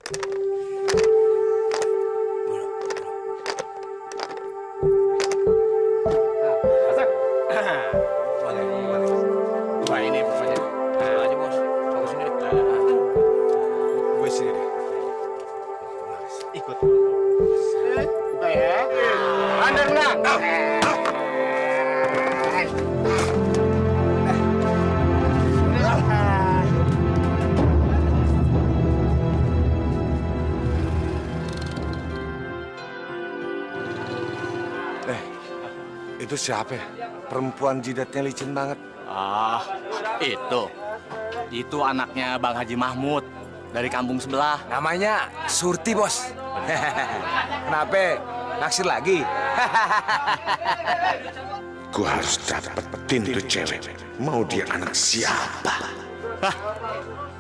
Wah, ini pokoknya. Nah, aja bos. Kamu sini deh. Gue sini deh. Ikut. Buka ya. Bandar enggak? Itu siapa ya? Perempuan jidatnya licin banget. Ah, itu. Itu anaknya Bang Haji Mahmud dari kampung sebelah. Namanya Surti, bos. Kenapa? Naksir lagi? Gue harus dapetin tuh cewek. Mau dia anak siapa? Hah,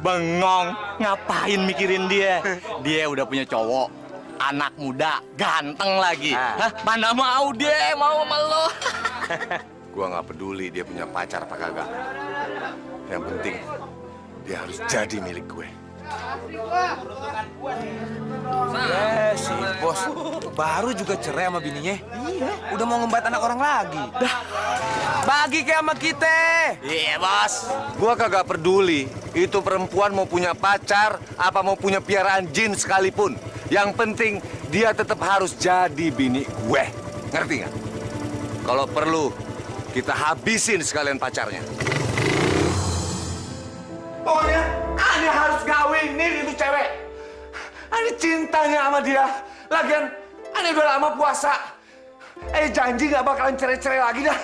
bengong. Ngapain mikirin dia? Dia udah punya cowok. Anak muda, ganteng lagi. Hah, mana mau dia, mau sama lo. Gue nggak peduli dia punya pacar apa kagak. Yang penting dia harus jadi milik gue. Si bos baru juga cerai sama bininya. Udah mau ngembat anak orang lagi. Bagi kayak sama kita. Iya, bos. Gue kagak peduli itu perempuan mau punya pacar apa mau punya piaraan jin sekalipun. Yang penting dia tetap harus jadi bini gue. Ngerti nggak? Kalau perlu kita habisin sekalian pacarnya. Pokoknya Ane harus ngawinin itu cewek. Ane cintanya sama dia. Lagian Ane udah lama puasa. Janji nggak bakalan cerai-cerai lagi dah.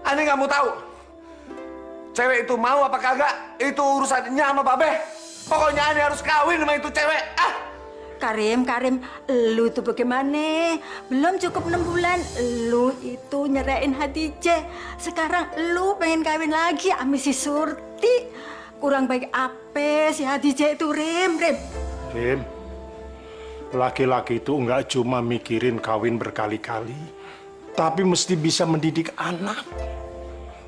Ane nggak mau tahu. Cewek itu mau apa kagak, itu urusannya sama Babe. Pokoknya Ane harus kawin sama itu cewek. Karim, lu tuh bagaimana? Belum cukup 6 bulan, lu itu nyerain Hadijah. Sekarang lu pengen kawin lagi sama si Surti. Kurang baik apa si Hadijah itu, Rim? Rim, laki-laki itu nggak cuma mikirin kawin berkali-kali, tapi mesti bisa mendidik anak,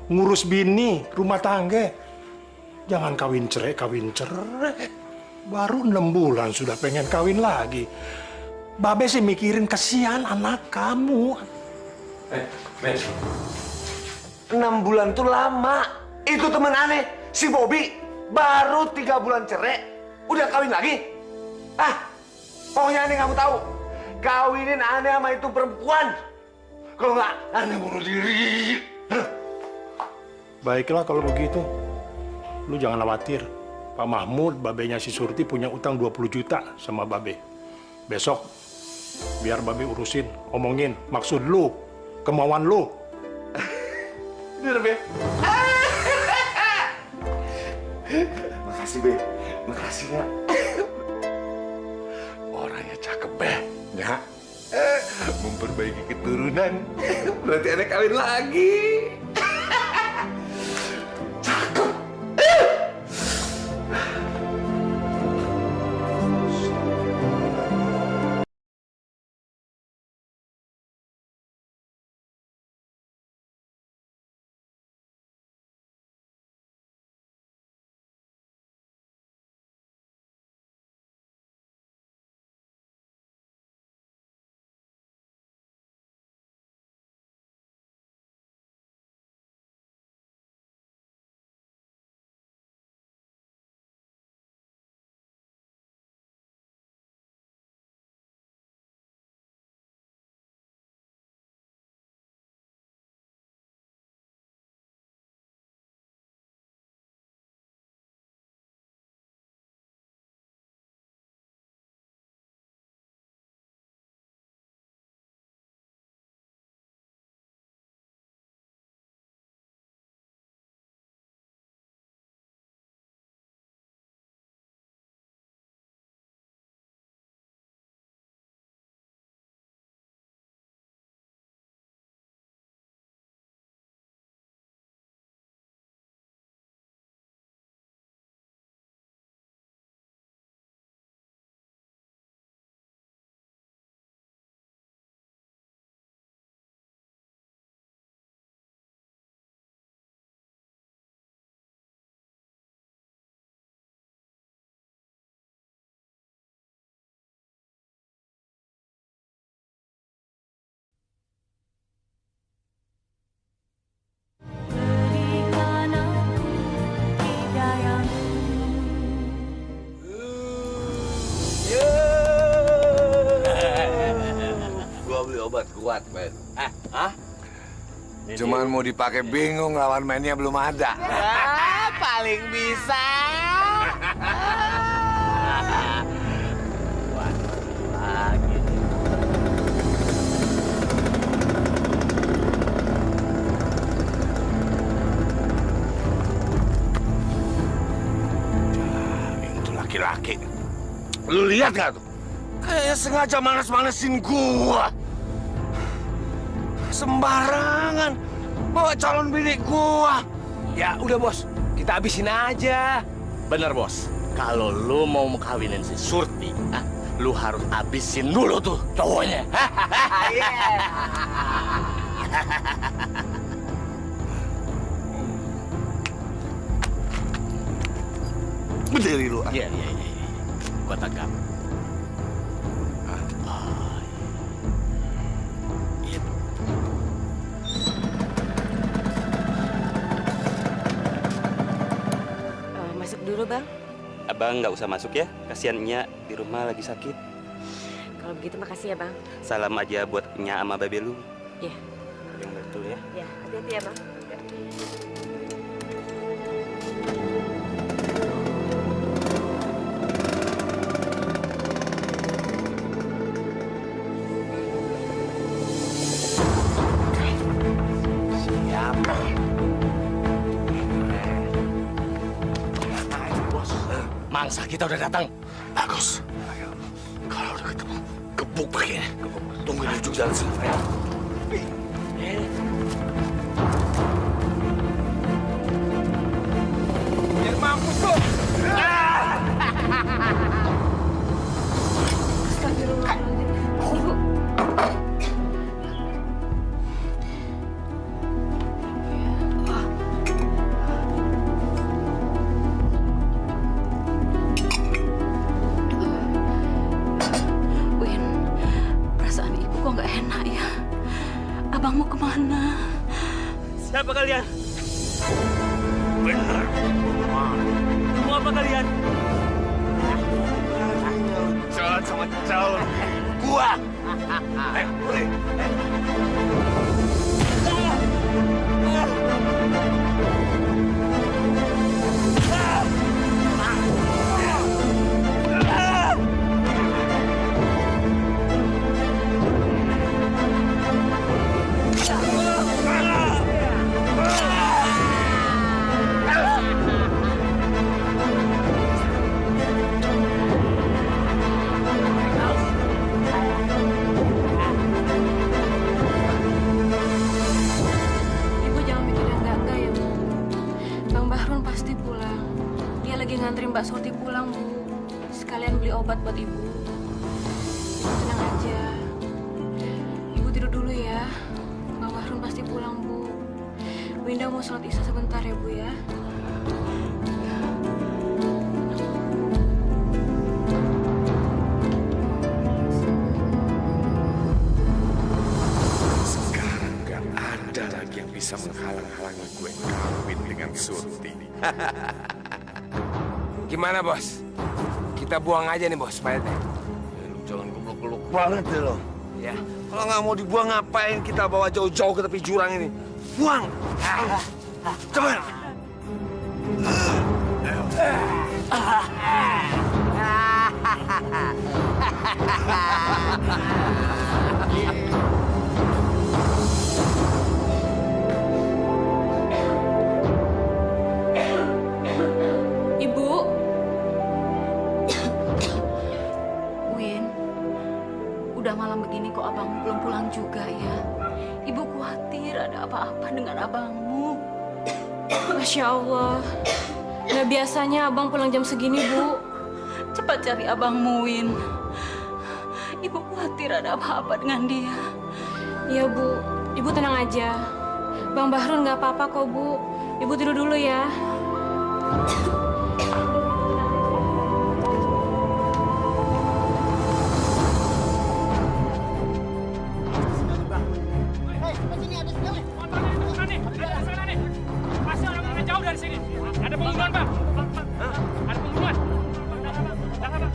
ngurus bini, rumah tangga. Jangan kawin cerai. Baru 6 bulan sudah pengen kawin lagi. Babe sih mikirin kesian anak kamu. Men, 6 bulan tuh lama. Itu temen Ane, si Bobby, baru 3 bulan cerai, udah kawin lagi. Pokoknya Ane nggak mau tahu. Kawinin Ane sama itu perempuan. Kalau nggak, Ane bunuh diri. Baiklah kalau begitu. Lu jangan khawatir. Pak Mahmud, babenya si Surti punya utang 20 juta sama Babe. Besok, biar Babe urusin, omongin maksud lu, kemauan lu. Bener, Be. Makasih, Be. Makasih, ya. Orangnya cakep, Be. Ya. Memperbaiki keturunan. Berarti Ane kawin lagi. kuat, Ben. Hah? Cuman mau dipakai bingung lawan mainnya belum ada. Paling bisa. Kuat lagi. Itu laki-laki. Lu lihat nggak tuh? Kayaknya sengaja manas-manasin gua. Sembarangan bawa calon bini gua. Ya udah bos, kita habisin aja. Bener bos, kalau lu mau kawinin si Surti, lu harus habisin dulu tuh cowoknya. Berdiri lu. Iya. Gua tangkap. Masuk dulu, Bang. Abang nggak usah masuk ya, kasihan Nya di rumah lagi sakit. Kalau begitu makasih ya, Bang. Salam aja buat Nya sama Babe lu. Iya. Yang betul ya. Ya, hati-hati ya, Bang. Siapa? Mangsa kita udah datang. Bagus. Kalau udah ketemu, gebuk begini. Tunggu di ujung jalan sini. Biar mampus lu. Win, perasaan ibu kok nggak enak ya? Abang mau kemana? Siapa kalian? Benar. Mau apa kalian? Jalan sama calon gua. Ayo, boleh. Ibu jangan mikir yang enggak ya, Bu. Bang Bahrun pasti pulang. Dia lagi nganterin Mbak Surti pulang, Bu. Sekalian beli obat buat Ibu. Ibu tenang aja. Ibu tidur dulu ya. Bang Bahrun pasti pulang, Bu. Winda mau sholat isya sebentar ya, Bu ya. Sekarang nggak ada lagi yang bisa menghalang-halangi gue kawin dengan Surti. Gimana bos? Kita buang aja nih bos payetnya. Lu jangan goblok-goblok banget deh lo. Ya. Kalau nggak mau dibuang, ngapain kita bawa jauh-jauh ke tepi jurang ini? Buang! Cepat! Ibu, Win, udah malam begini kok abangmu belum pulang juga ya? Ibu khawatir ada apa-apa dengan abangmu. Masya Allah. Nggak biasanya abang pulang jam segini, Bu. Cepat cari abangmu, Win. Ibu khawatir ada apa-apa dengan dia. Iya, Bu. Ibu tenang aja. Bang Bahrun nggak apa-apa kok, Bu. Ibu tidur dulu ya. Jauh dari sini. Ada pembunuhan, Pak. Ada pembunuhan. Jangan, Pak.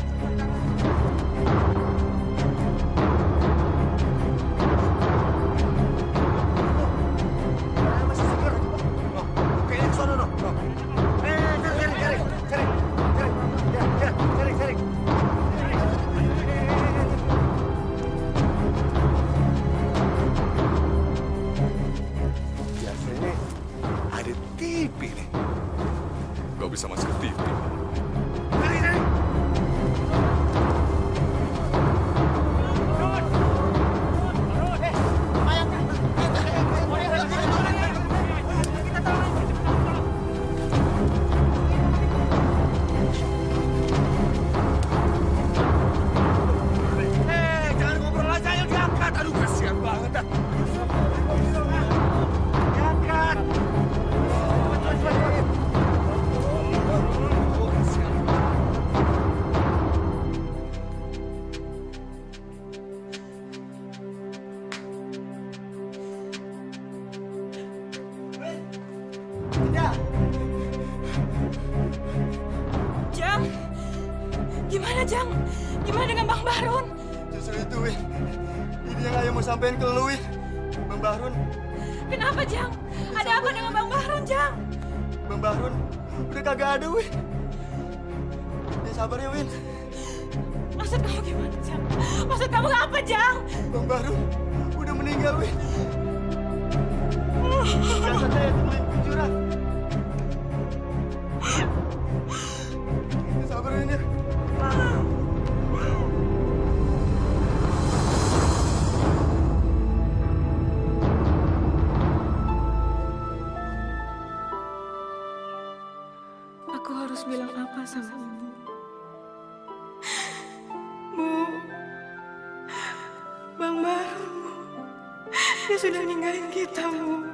Gimana, Jang? Gimana dengan Bang Bahrun? Justru itu, Win. Ini yang ayah mau sampein ke lu, Win. Bang Bahrun. Kenapa, Jang? Ada apa dengan Bang Bahrun, Jang? Bang Bahrun udah kagak ada, Win. Ya sabar ya, Win. Maksud kamu gimana, Jang? Maksud kamu apa, Jang? Bang Bahrun udah meninggal, Win. Jasad saya temuin jurang. Ya sabar, Win ya. Aku harus bilang apa sama ibu? Bu, Bang Bahrun, Bu. Dia sudah ninggalin kita, Bu.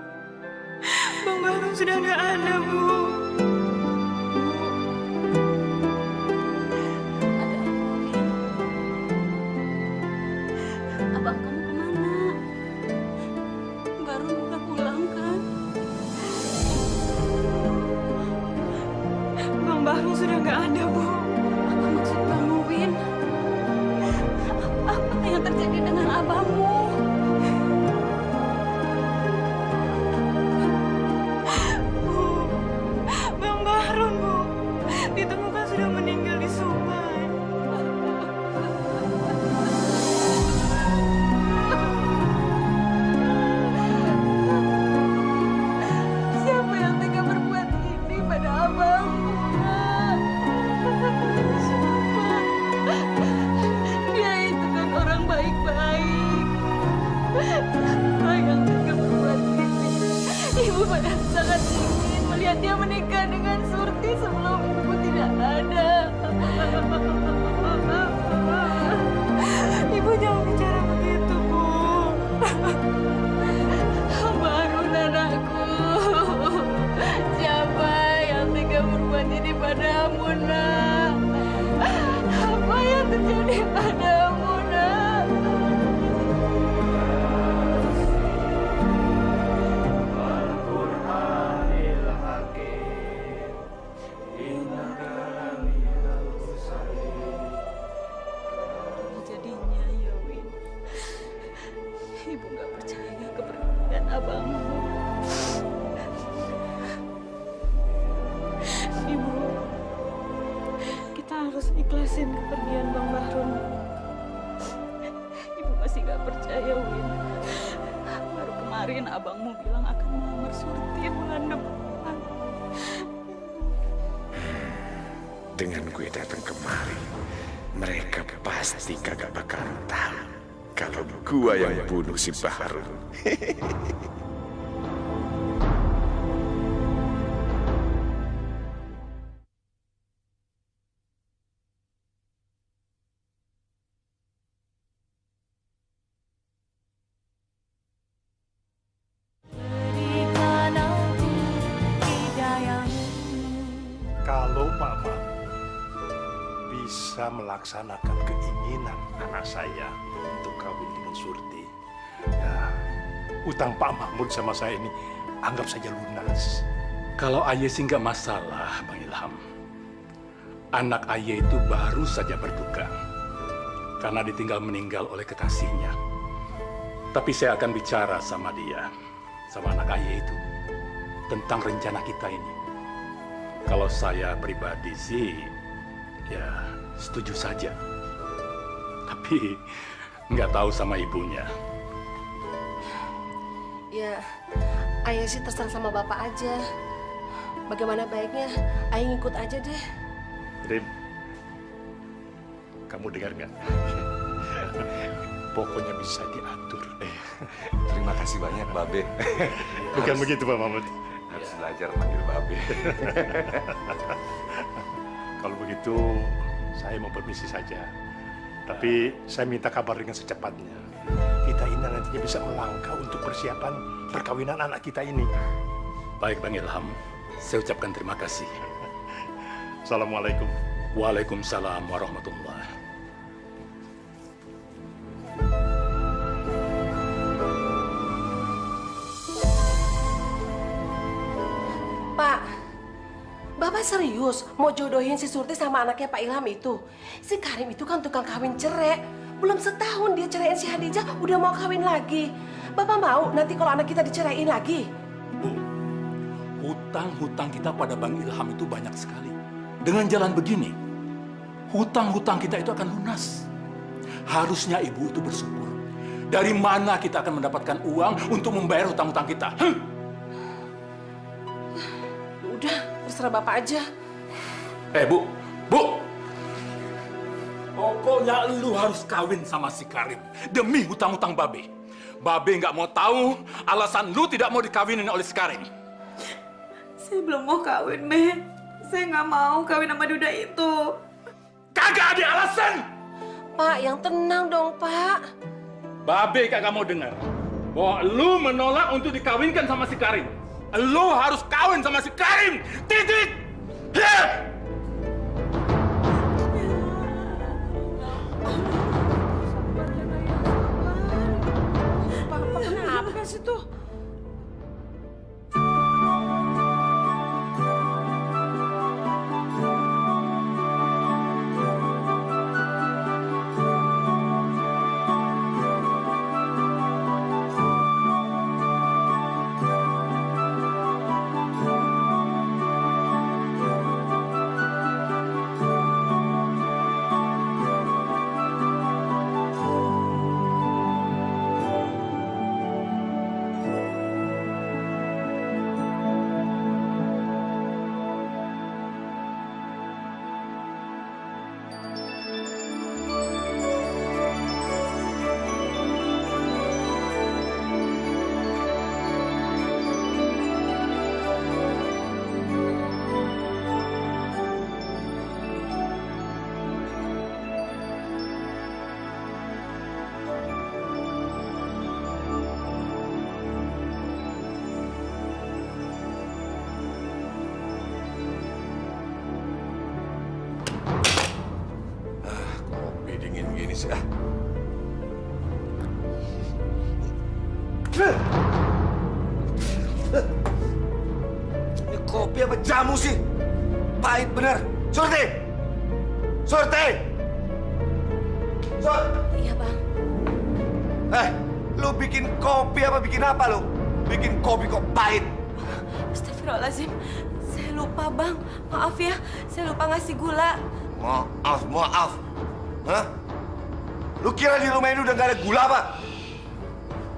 Bang Bahrun sudah nggak ada, Bu. Abang kamu kemana? Baru udah pulang kan? Bang Bahrun sudah nggak ada, Bu. Apa maksud kamu, Win? Apa yang terjadi dengan abangmu? Bu, Bang Bahrun, Bu. Ditemukan sudah meninggal di sungai. Siapa yang tega berbuat ini pada abangku, Nak? Siapa? Dia itu kan orang baik-baik. Siapa yang tega berbuat ini? Ibu pada sangat ingin melihat dia menikah dengan Surti sebelum ibu tidak ada. Ibu jangan bicara begitu, Bu. Baru anakku. Siapa yang tega berbuat ini padamu, Nak? Apa yang terjadi padamu, Nak? Jadinya ya, Win. Ibu nggak percaya kepergian abangmu. Ibu, kita harus ikhlasin kepergian Bang Bahrun. Ibu masih nggak percaya, Win. Baru kemarin abangmu bilang akan melamar Surti bulan depan. Dengan gue datang kemari, mereka pasti kagak bakal tahu kalau gua yang bunuh si Bahrun. Kalau Pak Mahmud bisa melaksanakan keinginan anak saya untuk kawin dengan Surti, ya, utang Pak Mahmud sama saya ini anggap saja lunas. Kalau Aye sih nggak masalah, Bang Ilham. Anak Aye itu baru saja berduka karena ditinggal meninggal oleh kekasihnya. Tapi saya akan bicara sama dia, sama anak Aye itu, tentang rencana kita ini. Kalau saya pribadi sih, ya setuju saja. Tapi nggak tahu sama ibunya. Ya, Ayah sih terserah sama Bapak aja. Bagaimana baiknya, Ayah ngikut aja deh. Rim, kamu dengar nggak? Pokoknya bisa diatur. Terima kasih banyak, Babe. Bukan begitu, Pak Mahmud. Harus belajar manggil Babe. Kalau begitu, saya mau permisi saja. Tapi saya minta kabar dengan secepatnya. Kita ini nantinya bisa melangkah untuk persiapan perkawinan anak kita ini. Baik, Bang Ilham. Saya ucapkan terima kasih. Assalamualaikum. Waalaikumsalam warahmatullahi. Pak, Bapak serius mau jodohin si Surti sama anaknya Pak Ilham itu? Si Karim itu kan tukang kawin cerai. Belum setahun dia ceraiin si Hadijah, udah mau kawin lagi. Bapak mau nanti kalau anak kita diceraiin lagi? Bu, hutang-hutang kita pada Bang Ilham itu banyak sekali. Dengan jalan begini, hutang-hutang kita itu akan lunas. Harusnya ibu itu bersyukur. Dari mana kita akan mendapatkan uang untuk membayar hutang-hutang kita? Udah, terserah Bapak aja. Bu! Pokoknya lu harus kawin sama si Karim. Demi hutang-hutang Babe. Babe nggak mau tahu alasan lu tidak mau dikawinin oleh si Karim. Saya belum mau kawin, Meh. Saya nggak mau kawin sama duda itu. Kagak ada alasan! Pak, yang tenang dong, Pak. Babe kagak mau dengar bahwa lu menolak untuk dikawinkan sama si Karim. Lu harus kawin sama si Karim. Titik. Papa kenapa sih tuh? Gini sih ah. Ini kopi apa jamu sih? Pahit bener. Surti! Surti! Iya, Bang. Lu bikin kopi apa bikin apa lu? Bikin kopi kok pahit. Astagfirullahaladzim. Saya lupa, Bang. Maaf ya, saya lupa ngasih gula. Maaf. Hah? Lu kira di rumah ini udah gak ada gula apa?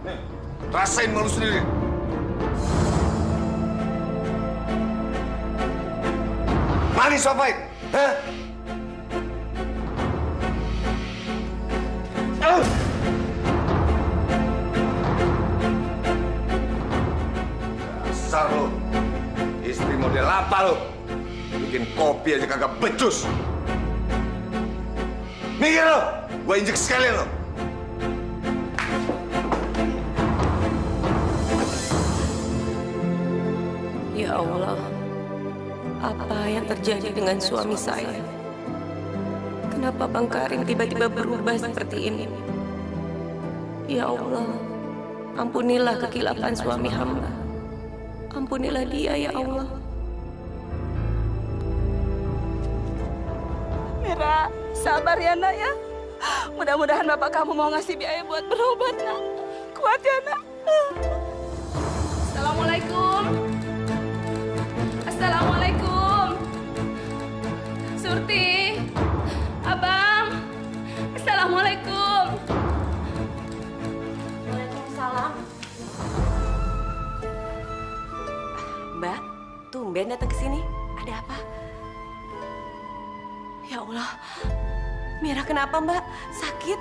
Nih, rasain malu sendiri. Manis apa pahit? Hah? Dasar lu. Istri model apa lu? Bikin kopi aja kagak becus. Mikir lu, gua injek sekalian lu. Ya Allah, apa yang terjadi dengan suami saya? Kenapa Bang Karim tiba-tiba berubah seperti ini? Ya Allah, ampunilah kekilapan suami hamba. Ampunilah dia, ya Allah. Mira, sabar ya nak ya. Mudah-mudahan bapak kamu mau ngasih biaya buat berobat nak. Kuat ya nak. Assalamualaikum. Assalamualaikum. Surti. Abang. Assalamualaikum. Waalaikumsalam. Mbak, tumben datang ke sini. Ada apa? Ya Allah, Mira kenapa Mbak? Sakit?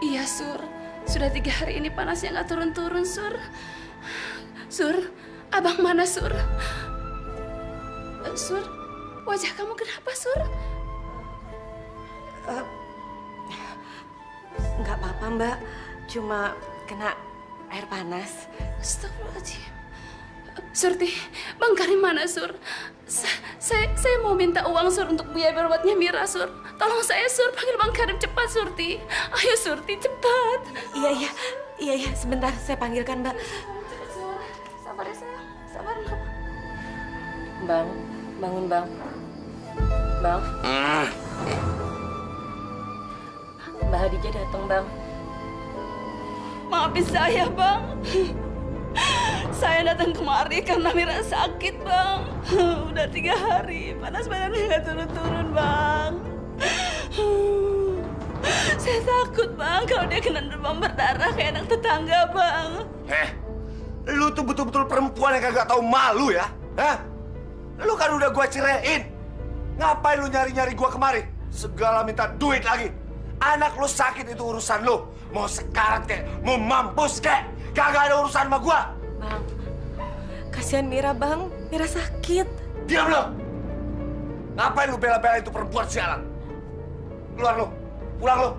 Iya Sur, sudah 3 hari ini panasnya nggak turun-turun Sur. Sur, abang mana Sur? Sur, wajah kamu kenapa Sur? Nggak apa-apa Mbak, cuma kena air panas. Astagfirullahaladzim. Surti, Bang Karim mana Sur? Saya mau minta uang Sur untuk biaya berobatnya Mira Sur. Tolong saya Sur, panggil Bang Karim cepat Surti. Ayo Surti cepat. Iya, sebentar saya panggilkan Mbak. Sabar ya sayang, sabar. Bangun, Bang. Bang. Mbak Hadijah datang, Bang. Maafin saya, Bang. Saya datang kemari karena Mira sakit, Bang. Udah 3 hari, panas badannya nggak turun-turun, Bang. Saya takut, Bang, kalau dia kena demam berdarah kayak anak tetangga, Bang. Lu tuh betul-betul perempuan yang kagak tahu malu ya? Hah? Lu kan udah gua ceraiin. Ngapain lu nyari-nyari gua kemari? Segala minta duit lagi. Anak lu sakit itu urusan lu. Mau sekarat kek, mau mampus kek, kagak ada urusan sama gua. Bang, kasihan Mira, Bang. Mira sakit. Diam lu! Ngapain lu bela-bela itu perempuan sialan? Keluar lu! Pulang lu!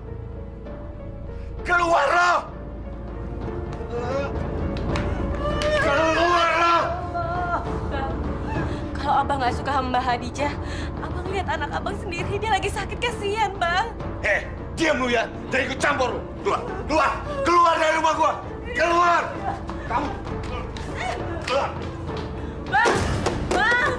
Keluar lu! Keluar lu! Kalau abang nggak suka sama Mbak Hadijah, abang lihat anak abang sendiri, dia lagi sakit, kasihan, Bang. Diam lu ya! Jangan ikut campur lu! Keluar! Keluar! Keluar dari rumah gua! Keluar! Kamu! Keluar! Bang! Bang!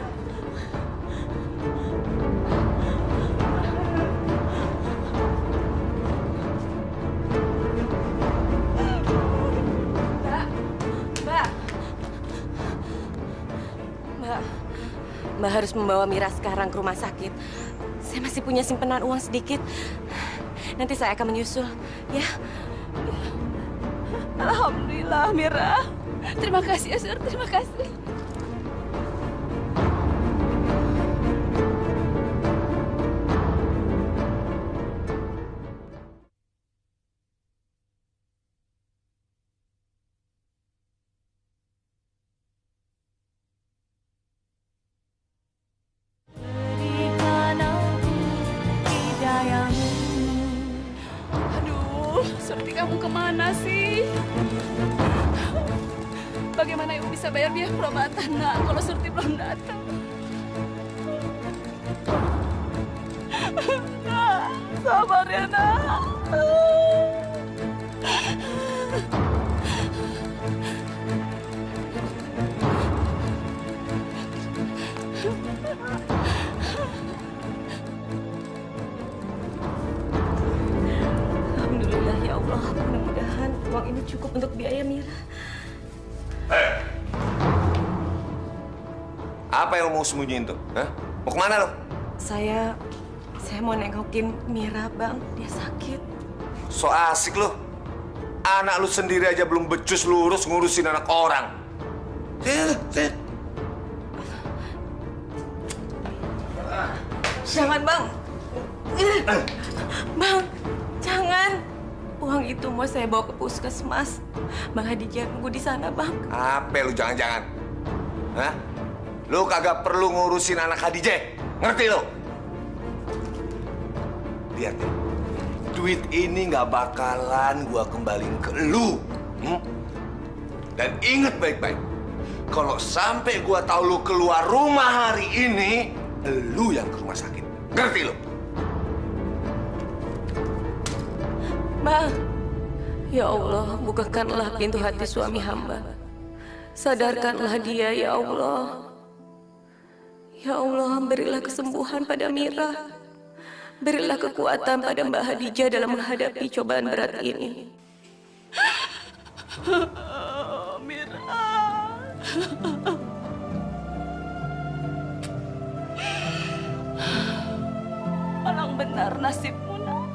Mbak harus membawa Mira sekarang ke rumah sakit. Saya masih punya simpanan uang sedikit. Nanti saya akan menyusul, ya. Alhamdulillah, Mira. Terima kasih ya, Sur. Terima kasih. Surti, kamu kemana sih? Bagaimana Ibu bisa bayar biaya pengobatan, Nak, kalau Surti belum datang? Nak, sabar ya, Nak. Alhamdulillah, ya Allah. Mudah-mudahan uang ini cukup untuk biaya Mira. Apa yang lo mau sembunyiin tuh? Hah? Mau kemana lo? Saya mau nengokin Mira, Bang. Dia sakit. So asik lo. Anak lu sendiri aja belum becus lurus ngurusin anak orang. Sini. Jangan, Bang. Bang, jangan. Uang itu mau saya bawa ke puskesmas. Bang Hadijah nunggu di sana, Bang. Apa lu jangan-jangan? Hah? Lu kagak perlu ngurusin anak Hadijah. Ngerti lu? Lihat ya. Duit ini nggak bakalan gua kembaliin ke lu. Dan inget baik-baik. Kalau sampai gua tahu lu keluar rumah hari ini, lu yang ke rumah sakit. Ngerti lu? Bang, ya Allah, bukakanlah pintu hati suami hamba. Sadarkanlah dia, ya Allah. Ya Allah, berilah kesembuhan pada Mira. Berilah kekuatan pada Mbak Hadijah dalam menghadapi cobaan berat ini. Mira. Alang benar nasibmu, Nak.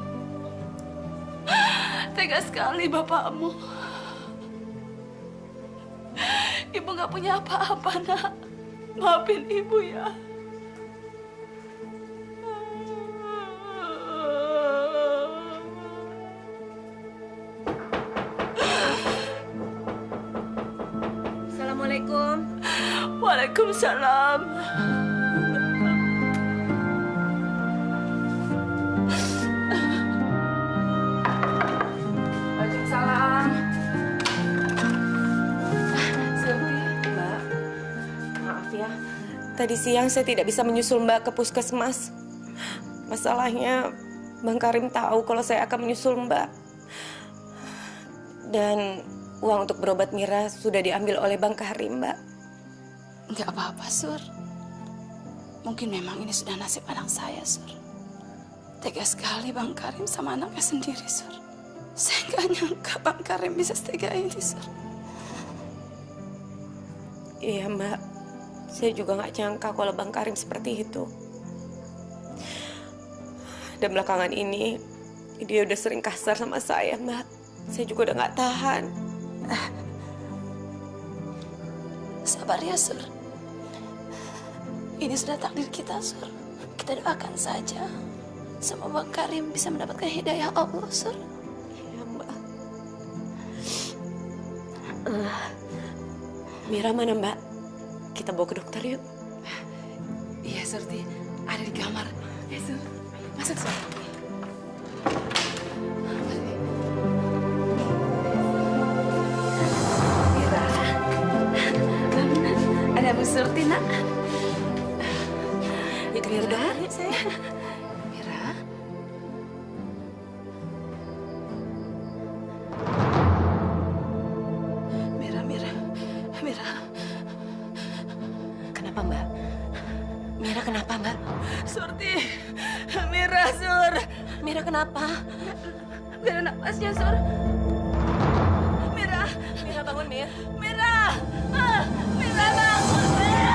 Tega sekali bapakmu. Ibu nggak punya apa-apa, Nak. Maafin Ibu ya. Assalamualaikum. Waalaikumsalam. Waalaikumsalam. Mbak, maaf ya. Tadi siang saya tidak bisa menyusul Mbak ke puskesmas. Masalahnya, Bang Karim tahu kalau saya akan menyusul Mbak. Dan uang untuk berobat Mira sudah diambil oleh Bang Karim, Mbak. Nggak apa-apa, Sur. Mungkin memang ini sudah nasib anak saya, Sur. Tega sekali Bang Karim sama anaknya sendiri, Sur. Saya nggak nyangka Bang Karim bisa setega ini, Sur. Iya, Mbak. Saya juga nggak nyangka kalau Bang Karim seperti itu. Dan belakangan ini, dia udah sering kasar sama saya, Mbak. Saya juga udah nggak tahan. Sabar ya, Sur. Ini sudah takdir kita, Sur. Kita doakan saja. Semoga Bang Karim bisa mendapatkan hidayah Allah, Sur. Iya, Mbak. Mira mana, Mbak? Kita bawa ke dokter yuk. Iya, Surti. Ada di kamar. Ya, Sur. Masuk, Sur. Mira. Ada Bu Surti, nak. Ya, ke dokter ya, sayang. Mira. Mira. Kenapa, Mbak? Mira kenapa, Mbak? Surti. Mira, Sur. Mira kenapa? Gak ada napasnya, Sur. Mira. Mira bangun, Mir. Mira. Mira bangun, Mira.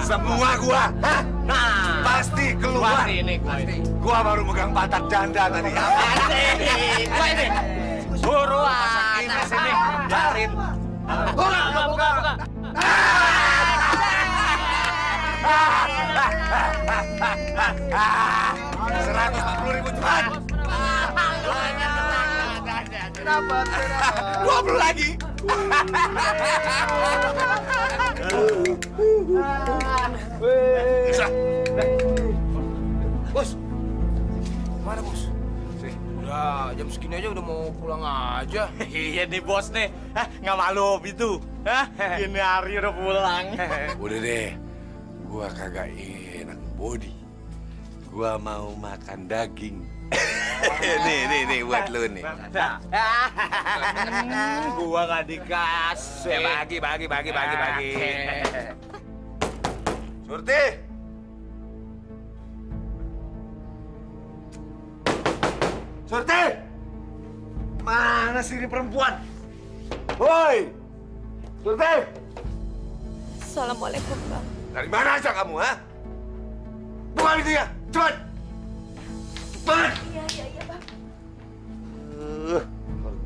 Semua gua, hah? Nah, pasti keluar. Pasti ini gua ini. Gua baru megang pantat janda tadi. Gua ini. Buruan, sini. Biarin. Buka. 140.000 cepat. Dapat 20 lagi. Bisa. Bos, mana bos? Udah jam segini aja udah mau pulang aja. Iya nih bos nih, nggak malu itu. Ini hari udah pulang. Udah deh, gua kagak enak body. Gua mau makan daging. nih buat lu nih. Gua nggak dikasih. Bagi. Surti. Surti. Mana sih ini perempuan? Woi. Surti. Assalamualaikum, Bang. Dari mana aja kamu, ha? Buka pintunya, cepat. Cepat. Iya, Bang.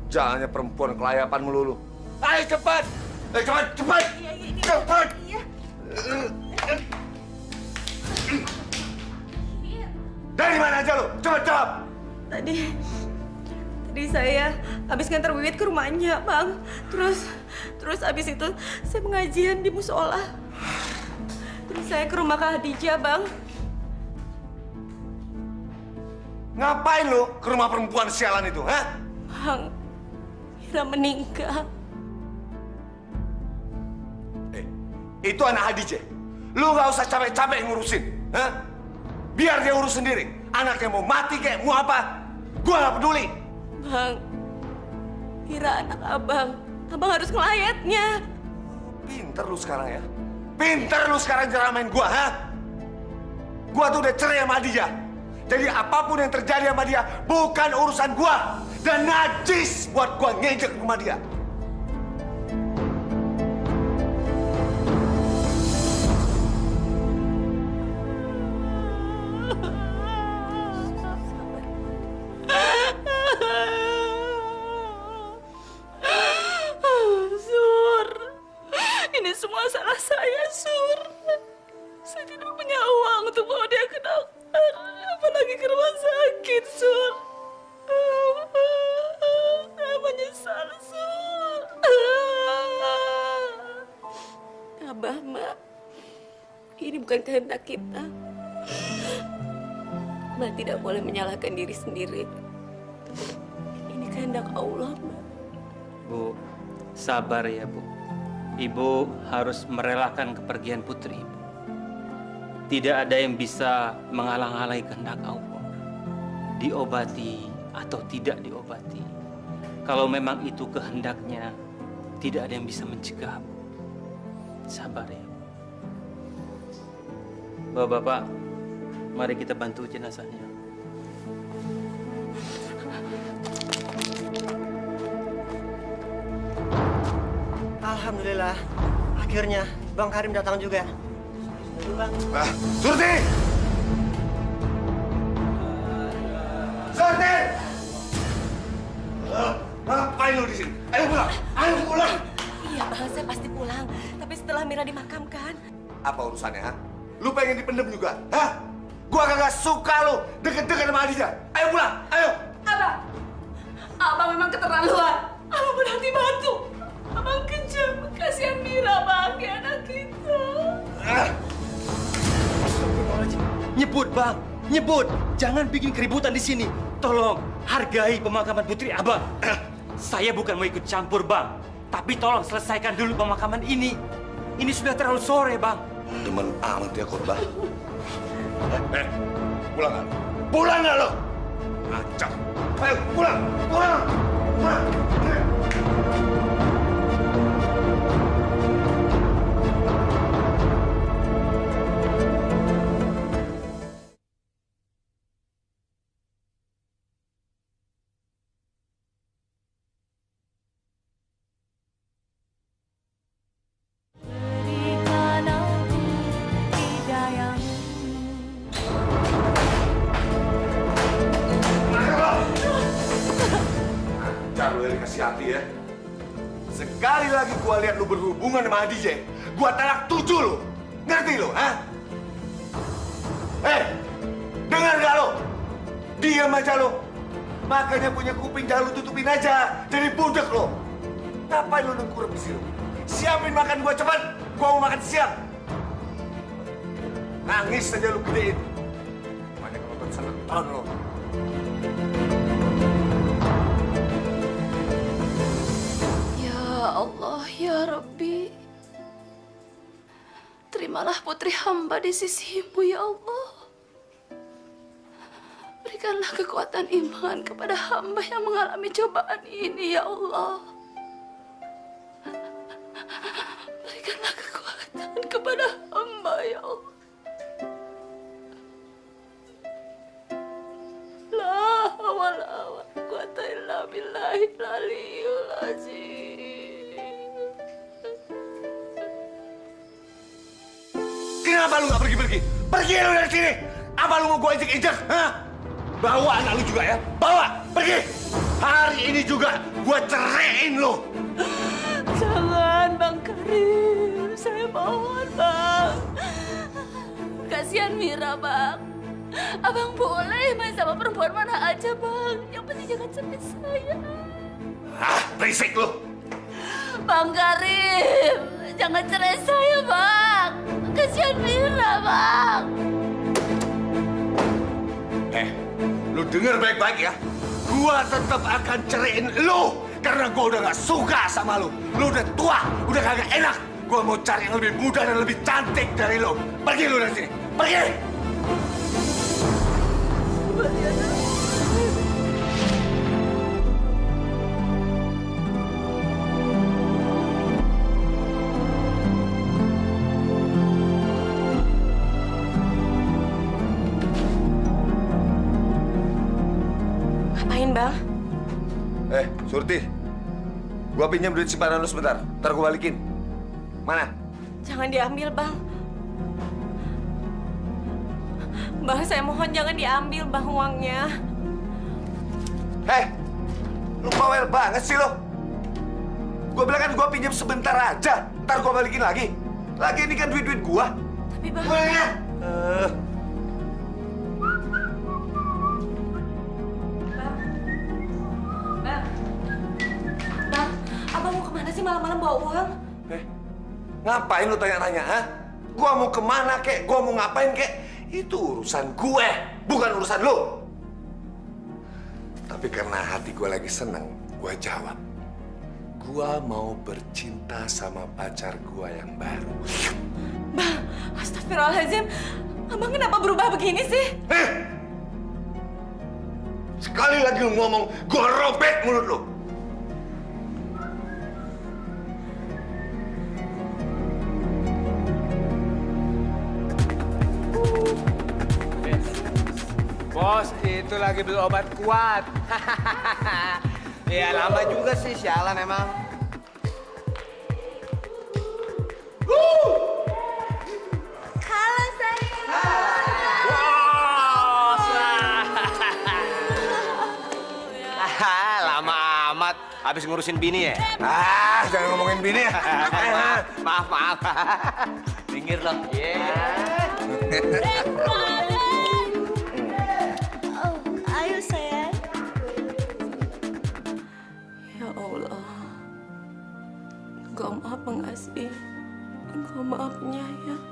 Kerjaannya perempuan kelayapan melulu. Ayo cepat. Cepat. Cepat. Dari mana aja lu? Cepat. Tadi saya habis ngantar Wiwit ke rumahnya, Bang. Terus habis itu saya pengajian di musola. Terus saya ke rumah Kak Hadijah, Bang. Ngapain lu ke rumah perempuan sialan itu, ha? Bang, Mira meninggal. Itu anak Hadijah. Lu nggak usah capek-capek ngurusin, ha? Biar dia urus sendiri. Anaknya mau mati kayak mau apa, gua nggak peduli. Bang, Mira anak abang. Abang harus ngelayatnya. Pinter lu sekarang ya. Pinter lu sekarang jeramain gua, ha? Gua tuh udah cerai sama Hadijah. Jadi apapun yang terjadi sama dia bukan urusan gua. Dan najis buat gua ngejek rumah dia. Sur, ini semua salah saya, Sur. Saya tidak punya uang untuk bawa dia ke dokter, apalagi ke rumah sakit, Sur. Saya menyesal, Sur. Abah, Mak, ini bukan kehendak kita. Mbak tidak boleh menyalahkan diri sendiri. Ini kehendak Allah, Mbak. Bu, sabar ya Bu. Ibu harus merelakan kepergian putri Ibu. Tidak ada yang bisa menghalang-halangi kehendak Allah. Diobati atau tidak diobati. Kalau memang itu kehendaknya, tidak ada yang bisa mencegah. Sabar ya. Bapak-bapak, mari kita bantu jenazahnya. Alhamdulillah, akhirnya Bang Karim datang juga. Bang. Surti! Surti! Ngapain lu di sini? Ayo pulang! Ayo pulang! Iya Bang, saya pasti pulang. Tapi setelah Mira dimakamkan. Apa urusannya, ha? Lu pengen dipendem juga, ha? Gua kagak suka lu deket-deket sama Adija. Ayo pulang, ayo! Abang memang keterlaluan. Abang berhati batu. Abang kejam. Kasihan Mira, Bang, di anak kita. Nyebut, Bang. Nyebut. Jangan bikin keributan di sini. Tolong hargai pemakaman putri Abang. Saya bukan mau ikut campur, Bang. Tapi tolong selesaikan dulu pemakaman ini. Ini sudah terlalu sore, Bang. Demen amat ya korban. Pulang nggak? Pulang nggak lo? Acak. Ayo pulang, pulang, pulang. Hati ya. Sekali lagi gua lihat lu berhubungan sama Adija, gua talak 7 lu. Ngerti lu, ha? Dengar gak lu? Diam aja lu. Makanya punya kuping jangan lu tutupin aja. Jadi budak lu. Ngapain lu nengkurep di sini? Siapin makan gua cepat. Gua mau makan siang. Nangis saja lu gedein. Banyak nonton sinetron lu. Ya Allah, ya Rabbi. Terimalah putri hamba di sisimu, ya Allah. Berikanlah kekuatan iman kepada hamba yang mengalami cobaan ini, ya Allah. Berikanlah kekuatan kepada hamba, ya Allah. La hawla wa quwwata illa billahil aliyyil azim. Kenapa lu nggak pergi-pergi? Pergi lu dari sini! Apa lu mau gua injek-injek? Hah? Bawa anak lu juga ya? Bawa! Pergi! Hari ini juga gua ceraiin lu! Jangan, Bang Karim. Saya mohon, Bang. Kasihan Mira, Bang. Abang boleh main sama perempuan mana aja, Bang. Yang penting jangan sampai saya. Berisik lu! Bang Karim, jangan cerai saya, Bang. Kasihan Mira, Bang. Lu denger baik-baik ya. Gua tetap akan ceraiin lu karena gua udah gak suka sama lu. Lu udah tua, udah kagak enak. Gua mau cari yang lebih muda dan lebih cantik dari lu. Pergi lu dari sini. Pergi! Bang? Surti. Gua pinjam duit simpanan lu sebentar. Ntar gua balikin. Mana? Jangan diambil, Bang. Bang, saya mohon jangan diambil, Bang, uangnya. Lu bawel banget sih lo. Gua bilang kan gua pinjam sebentar aja. Ntar gua balikin lagi. Lagi ini kan duit-duit gua. Tapi, Bang... Abang mau kemana sih malam-malam bawa uang? Ngapain lu tanya-tanya, ha? Gua mau kemana kek? Gua mau ngapain kek? Itu urusan gue. bukan urusan lu. Tapi karena hati gue lagi seneng, gue jawab. Gue mau bercinta sama pacar gue yang baru. Bang, astagfirullahaladzim. Abang kenapa berubah begini sih? Sekali lagi lu ngomong, gue robek mulut lu. Bos, itu lagi beli obat kuat. Ya lama juga sih, sialan emang. Halo sayang. Lama amat. Habis ngurusin bini ya? Jangan ngomongin bini ya. Maaf, maaf. Pinggir loh. Ayo sayang. Ya Allah, Engkau Maha Pengasih, Engkau Maha Penyayang.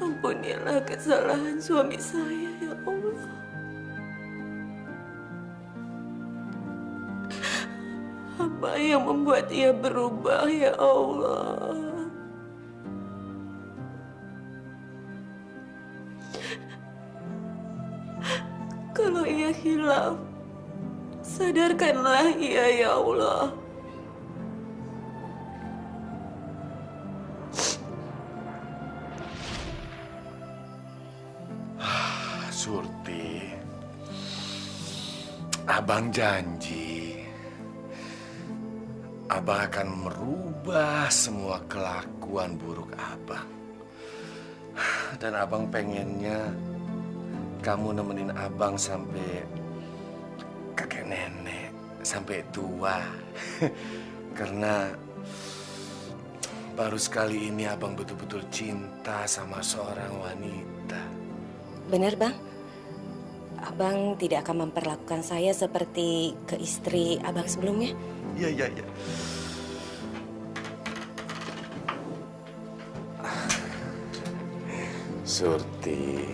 Ampunilah kesalahan suami saya, ya Allah. Apa yang membuat ia berubah, ya Allah? Kalau ia hilang, sadarkanlah ia, ya Allah. Surti, abang janji, abang akan merubah semua kelakuan buruk abang. Dan abang pengennya kamu nemenin abang sampai kakek nenek, sampai tua. Karena baru sekali ini abang betul-betul cinta sama seorang wanita. Benar, Bang. Abang tidak akan memperlakukan saya seperti ke istri abang sebelumnya. Iya. Surti,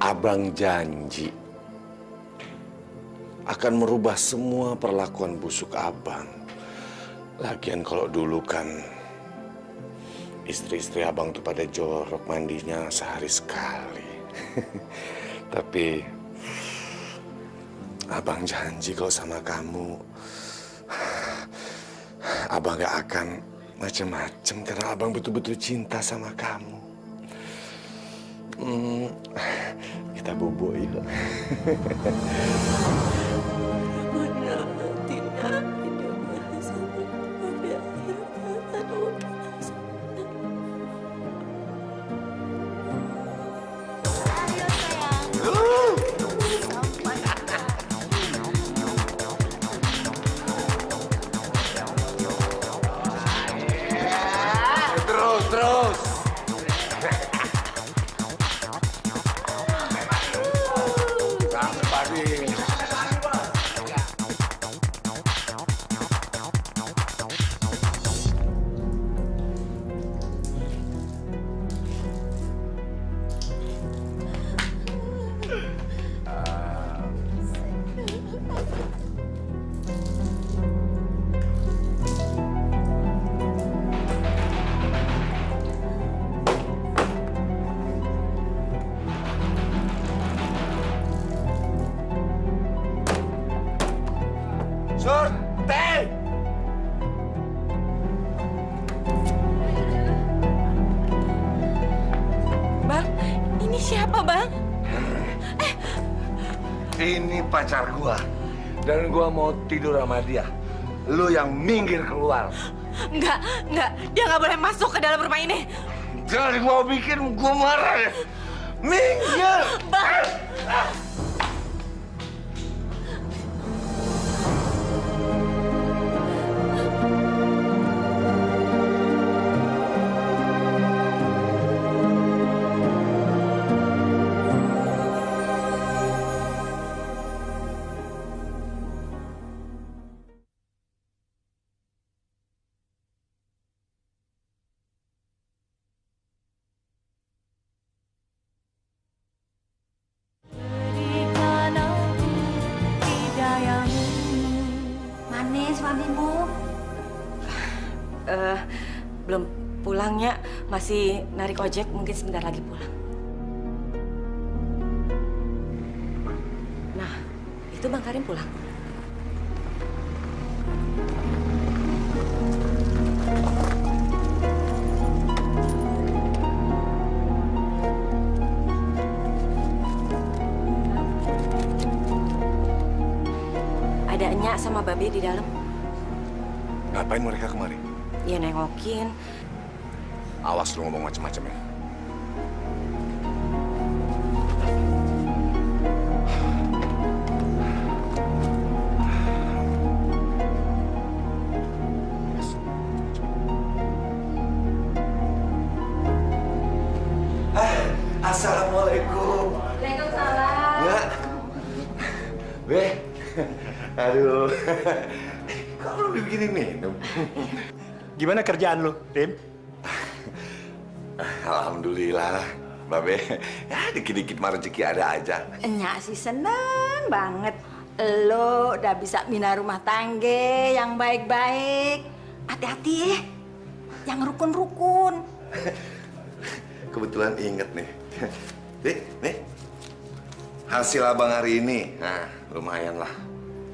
abang janji akan merubah semua perlakuan busuk abang. Lagian kalau dulu kan istri-istri abang tuh pada jorok mandinya sehari sekali. Tapi abang janji kalau sama kamu, abang gak akan macem-macem karena abang betul-betul cinta sama kamu. Kita bobo yuk. Terus. Sampai pagi. Surti! Bang, ini siapa, Bang? Ini pacar gua. Dan gua mau tidur sama dia. Lu yang minggir keluar. Enggak. Dia nggak boleh masuk ke dalam rumah ini. Jangan mau bikin gua marah ya. Minggir! Bang! pulangnya, masih narik ojek, mungkin sebentar lagi pulang. Nah, itu Bang Karim pulang. Ada Enya sama Babe di dalam. Ngapain mereka kemari? Ya nengokin. Awas lu ngomong macam-macam ya. Assalamualaikum. Waalaikumsalam. Ya. Be. Aduh. Kok lu bikinin minum? Gimana kerjaan lu, Rim? Alhamdulillah, Babe. Ya dikit-dikit mah rezeki ada aja. Enya sih seneng banget. Lo udah bisa bina rumah tangga yang baik-baik. Hati-hati ya, yang rukun-rukun. Kebetulan inget nih. Nih. Hasil abang hari ini, nah lumayan lah.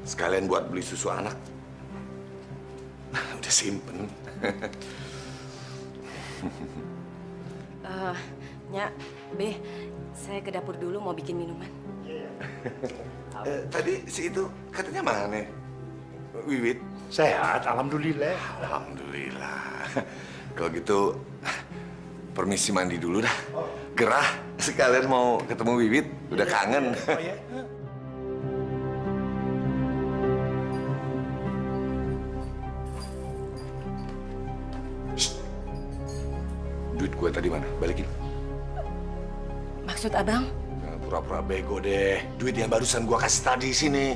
Sekalian buat beli susu anak. Udah simpen. Nya, Be, saya ke dapur dulu mau bikin minuman. Tadi si itu katanya mana? Wiwit? Sehat, alhamdulillah. Alhamdulillah. Kalau gitu, permisi mandi dulu dah. Gerah, sekalian mau ketemu Wiwit. Udah kangen. Oh, ya? Duit gue tadi mana? Balikin. Maksud abang? Nah, pura-pura bego deh. Duit yang barusan gue kasih tadi sini.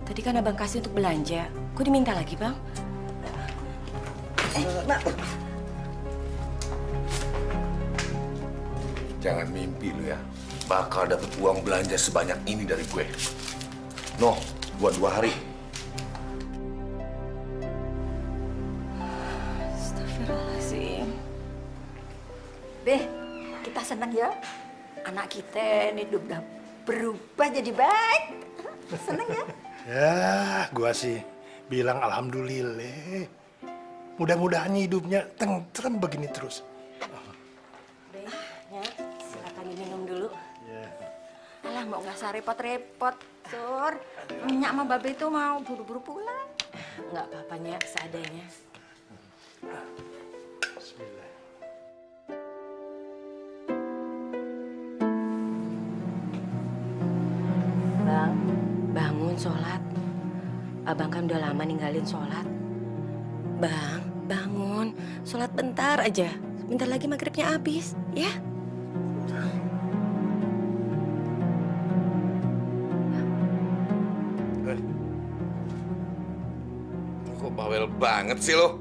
Tadi kan abang kasih untuk belanja. Kok diminta lagi, Bang? Jangan mimpi lu ya. Bakal dapet uang belanja sebanyak ini dari gue. Noh, buat 2 hari. Astagfirullahaladzim. Be, kita senang ya. Anak kita ini udah berubah jadi baik. Senang ya? Ya, gua sih bilang alhamdulillah. Mudah-mudahan hidupnya tentrem begini terus. Nya, silakan diminum dulu. Alah, mau nggak usah repot-repot, Sur. Nyak sama Babe itu mau buru-buru pulang. Nggak apa-apa, Nya, seadanya. Bismillah. Bang, bangun sholat. Abang kan udah lama ninggalin sholat. Bang, bangun. Sholat bentar aja. Bentar lagi maghribnya habis, ya? Kok bawel banget sih lo?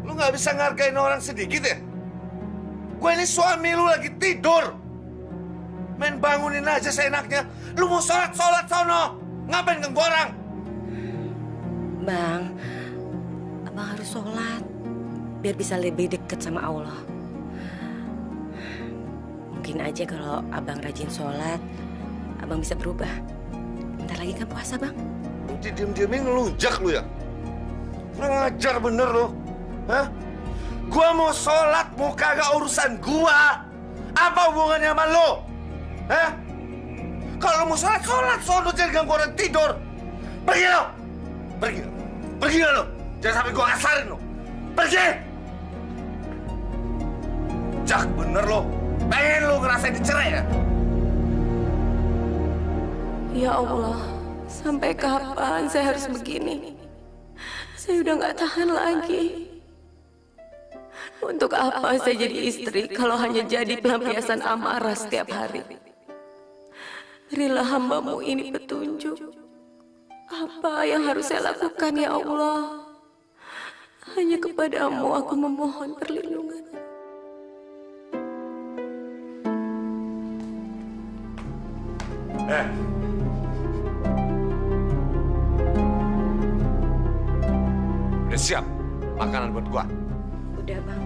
Lu nggak bisa ngargain orang sedikit ya? Gue ini suami lu lagi tidur. Main bangunin aja seenaknya. Lu mau sholat sono. Ngapain ganggu orang? Bang, abang harus sholat. Biar bisa lebih dekat sama Allah. Mungkin aja kalau abang rajin sholat, abang bisa berubah. Bentar lagi kan puasa, Bang. Lu diem-diemin ngelunjak lu ya? Kurang ajar bener lu. Hah? Gua mau sholat, mau kagak urusan gua. Apa hubungannya sama lu? Hah? Kalau mau sholat, sono jangan ganggu orang tidur. Pergi lo! Pergi lo! Jangan sampai gua kasarin lo. Pergi! Jak bener lo. Pengen lo ngerasain dicerai ya? Ya Allah, sampai kapan saya harus begini? Saya udah nggak tahan lagi. Untuk apa saya jadi istri kalau hanya jadi pelampiasan amarah setiap hari? Berilah hamba-Mu ini petunjuk. Apa yang harus saya lakukan, ya Allah? Hanya kepadamu aku memohon perlindungan. Udah siap makanan buat gua? udah, Bang.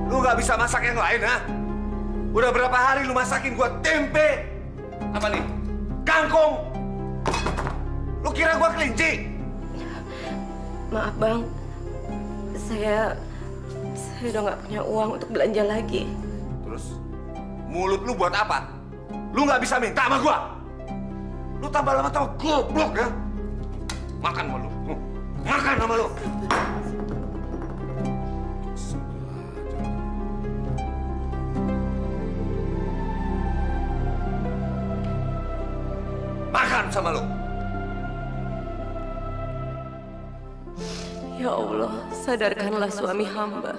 Lu nggak bisa masak yang lain, ha? Udah berapa hari lu masakin gua tempe? Apa nih? Kangkung? Lu kira gua kelinci? Maaf, Bang. Saya udah nggak punya uang untuk belanja lagi. Terus mulut lu buat apa? Lu nggak bisa minta sama gua? Lu tambah lama tambah goblok ya? Makan sama lu. Makan sama lu. Makan sama lu. Ya Allah, sadarkanlah suami hamba.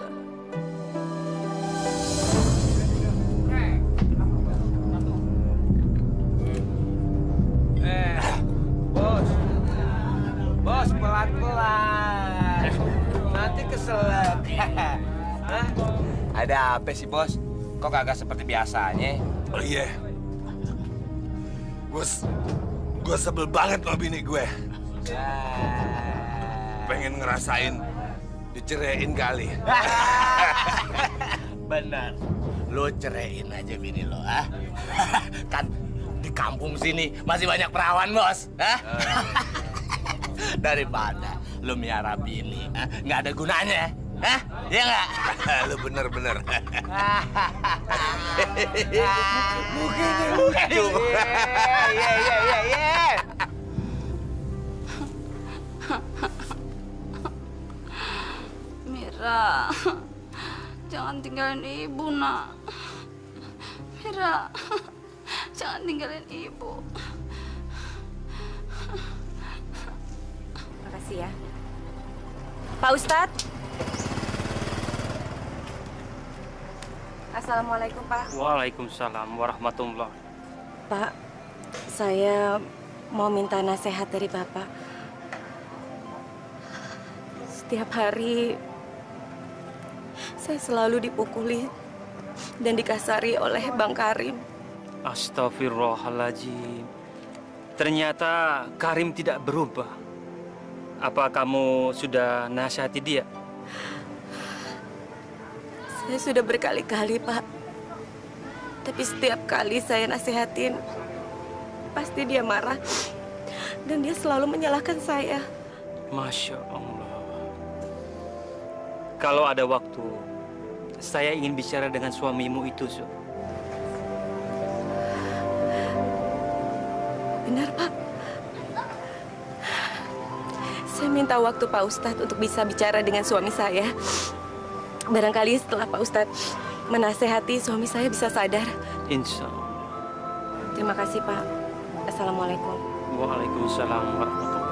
Bos, pelan-pelan. Nanti keselak. Hah? Ada apa sih, Bos? Kok kagak seperti biasanya? Oh iya. Gue sebel banget sama bini gue. Pengen ngerasain diceraiin kali. Benar. Lo ceraiin aja bini lo, ah? Kan di kampung sini masih banyak perawan, Bos. Daripada lo miara bini, nggak ada gunanya. Hah? Iya nggak? Lo bener-bener. Mungkin lucu. Iya. Mira, jangan tinggalin ibu, nak. Mira, jangan tinggalin ibu. Makasih ya. Pak Ustadz. Assalamualaikum, Pak. Waalaikumsalam warahmatullahi. Pak, saya mau minta nasihat dari Bapak. Setiap hari saya selalu dipukuli dan dikasari oleh Bang Karim. Astagfirullahaladzim. Ternyata Karim tidak berubah. Apa kamu sudah nasihati dia? Saya sudah berkali-kali, Pak. Tapi setiap kali saya nasihatin, pasti dia marah. Dan dia selalu menyalahkan saya. Masya Allah. Kalau ada waktu, saya ingin bicara dengan suamimu itu, Su. Benar, Pak. Saya minta waktu Pak Ustadz untuk bisa bicara dengan suami saya. Barangkali setelah Pak Ustadz menasehati, suami saya bisa sadar. Insya Allah. Terima kasih, Pak. Assalamualaikum. Waalaikumsalam warahmatullahi.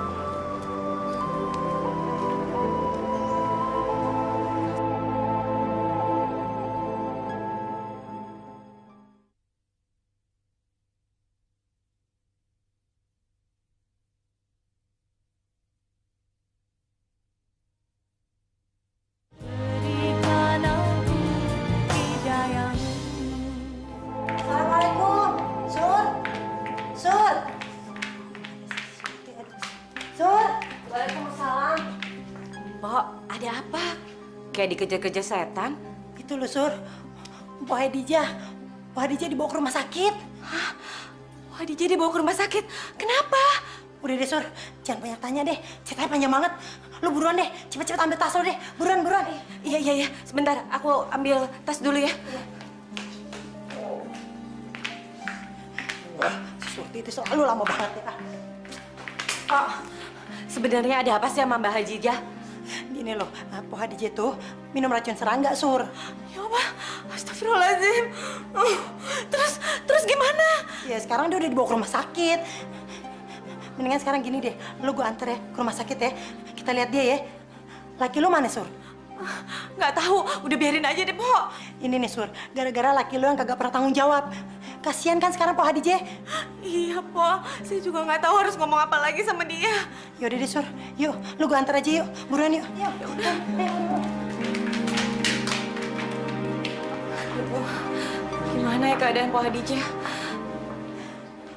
Assalamualaikum, Sur. Waalaikumsalam. Pok, ada apa? Kayak dikejar-kejar setan? Itu loh, Sur. Pak Hadijah dibawa ke rumah sakit. Hah? Pak Hadijah dibawa ke rumah sakit? Kenapa? Udah deh, Sur. Jangan banyak tanya deh. Ceritanya panjang banget. Lu buruan deh. Cepet-cepet ambil tas lo deh. Buruan. Iya. Sebentar, aku ambil tas dulu ya. Wah, si Surti itu selalu lama banget ya. Oh, sebenarnya ada apa sih sama Mbak Hadijah? Gini loh, Pak Hadijah tuh minum racun serangga, Sur. Ya Allah, astagfirullahaladzim. Terus gimana? Ya sekarang dia udah dibawa ke rumah sakit. Mendingan sekarang gini deh, lu gua anter ya ke rumah sakit ya. Kita lihat dia ya. Laki lu mana, Sur? Nggak tahu, udah biarin aja deh, Pok. Ini nih, Sur, gara-gara laki lu yang kagak pernah tanggung jawab. Kasian kan sekarang Pak Hadijah? Iya, Pok. Saya juga nggak tahu harus ngomong apa lagi sama dia. Yaudah deh, Sur. Yuk, lu gua anter aja yuk. Buruan yuk. Ya udah. Gimana ya keadaan Po Hadijah?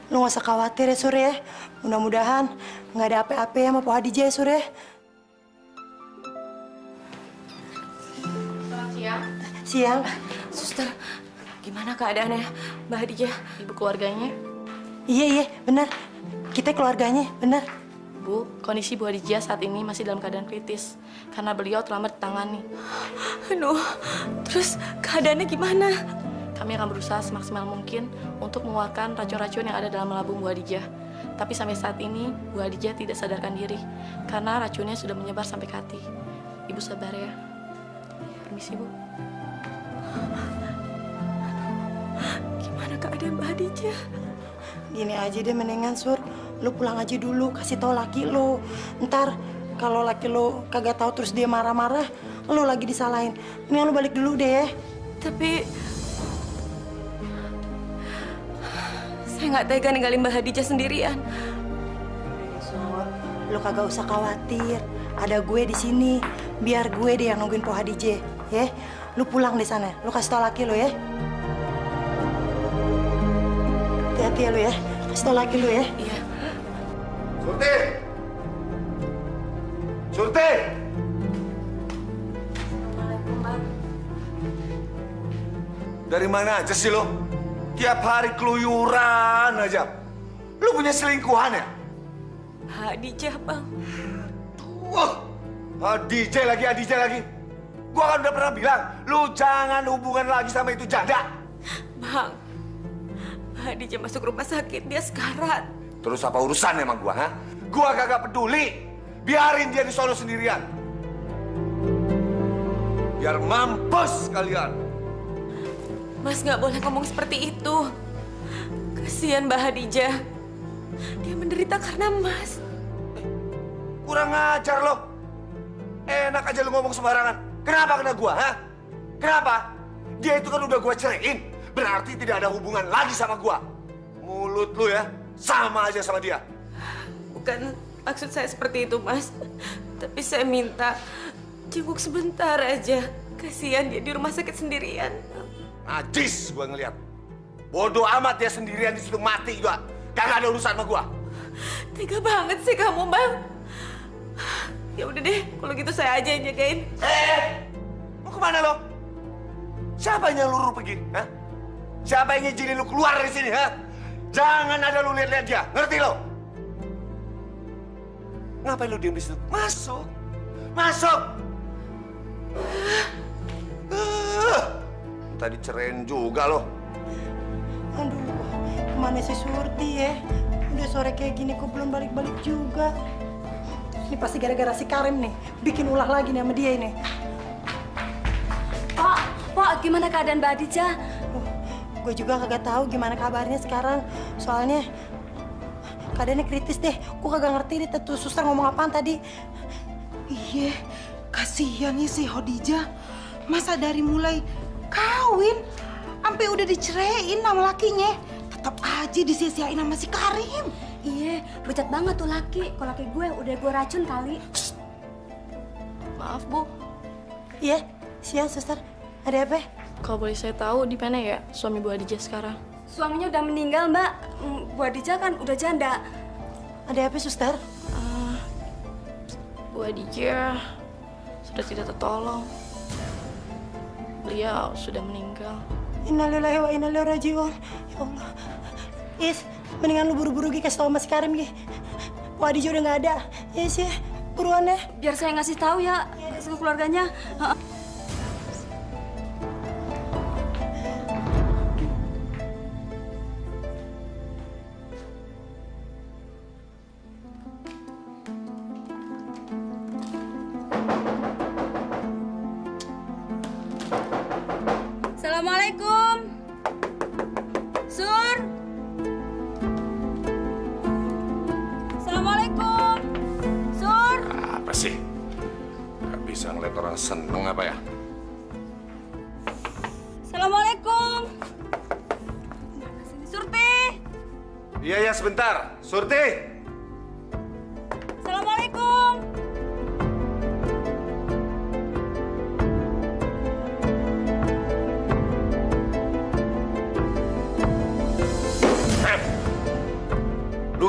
Lu gak usah khawatir ya, Sur ya. Mudah-mudahan nggak ada apa-apa ya sama Po Hadijah ya, Sur ya. Selamat siang. Siang. Suster, gimana keadaannya Mbak Hadijah? Ibu keluarganya? Iya, benar. Kita keluarganya, benar. Bu, kondisi Bu Hadijah saat ini masih dalam keadaan kritis karena beliau terlambat ditangani. Aduh, terus keadaannya gimana? Kami akan berusaha semaksimal mungkin untuk mengeluarkan racun-racun yang ada dalam lambung Bu Hadijah. Tapi sampai saat ini, Bu Hadijah tidak sadarkan diri karena racunnya sudah menyebar sampai ke hati. Ibu sabar ya. Permisi, Bu. Gimana keadaan Mbak Hadijah? Gini aja deh mendingan, Sur. Lu pulang aja dulu, kasih tau laki lu. Ntar kalau laki lu kagak tahu terus dia marah-marah, lu lagi disalahin. Mendingan lu balik dulu deh ya. Tapi saya nggak tega ninggalin Mbak Hadijah sendirian. Sur, lu kagak usah khawatir. Ada gue di sini. Biar gue deh yang nungguin Po Hadijah, ya. Lu pulang di sana. Lu kasih tau laki lu ya. Hati-hati ya lu ya. Kasih tau laki lu ya. Iya. Surti! Surti! Dari mana aja sih lo? Tiap hari keluyuran aja. Lu punya selingkuhan ya? Hadijah, Bang. Wah, Hadijah lagi. Gua kan udah pernah bilang, lu jangan hubungan lagi sama itu janda. Bang, Hadijah masuk rumah sakit, dia sekarat. Terus apa urusan emang gua, ha? Gua kagak peduli. Biarin dia di sono sendirian. Biar mampus kalian. Mas nggak boleh ngomong seperti itu. Kasihan Mbak Hadijah. Dia menderita karena Mas. Kurang ajar lo. Enak aja lo ngomong sembarangan. Kenapa kena gua, ha? Kenapa? Dia itu kan udah gua ceraiin. Berarti tidak ada hubungan lagi sama gua. Mulut lu ya, sama aja sama dia. Bukan maksud saya seperti itu, Mas. Tapi saya minta jenguk sebentar aja. Kasihan dia di rumah sakit sendirian. Najis gua ngeliat. Bodoh amat dia sendirian di situ mati juga. Kagak ada urusan sama gua. Tega banget sih kamu, Bang. Ya udah deh, kalau gitu saya aja yang jagain. Mau kemana lo? Siapa yang nyuruh pergi? Ha? Siapa yang ngizinin lu keluar dari sini? Ha? Jangan ada lu lihat-lihat dia, ngerti lo? Ngapain lu diem di situ? Masuk, masuk. Tadi ceraiin juga lo. Aduh, kemana si Surti ya? Udah sore kayak gini kok belum balik-balik juga. Ini pasti gara-gara si Karim nih, bikin ulah lagi nih sama dia ini. Pak, gimana keadaan Mbak Hadijah? Gue juga kagak tahu gimana kabarnya sekarang. Soalnya keadaannya kritis deh. Gue kagak ngerti deh tuh suster ngomong apaan tadi. Iya, kasihan ya si Hadijah. Masa dari mulai kawin sampai udah diceraiin sama lakinya, tetap aja disia-siain sama si Karim. Iya, bejat banget tuh laki. Kalau laki gue udah gue racun kali. Maaf, Bu. Iya, siang suster. Ada apa? Kalau boleh saya tahu, di mana ya suami Bu Hadijah sekarang? Suaminya udah meninggal, Mbak. Bu Hadijah kan udah janda. Ada apa, suster? Bu Hadijah sudah tidak tertolong. Beliau sudah meninggal. Innalillahi wa inna ilaihi raji'un. Ya Allah. Is, mendingan lu buru-buru kasih tau sama si Karim, Gi. Bu Hadijah udah nggak ada. Yes, ya. Buruan ya. Biar saya ngasih tahu ya ke keluarganya. Assalamualaikum. Sur. Assalamualaikum. Sur. Apa sih? Gak bisa ngeliat orang seneng apa ya? Assalamualaikum. Surti. Iya, sebentar. Surti. Assalamualaikum.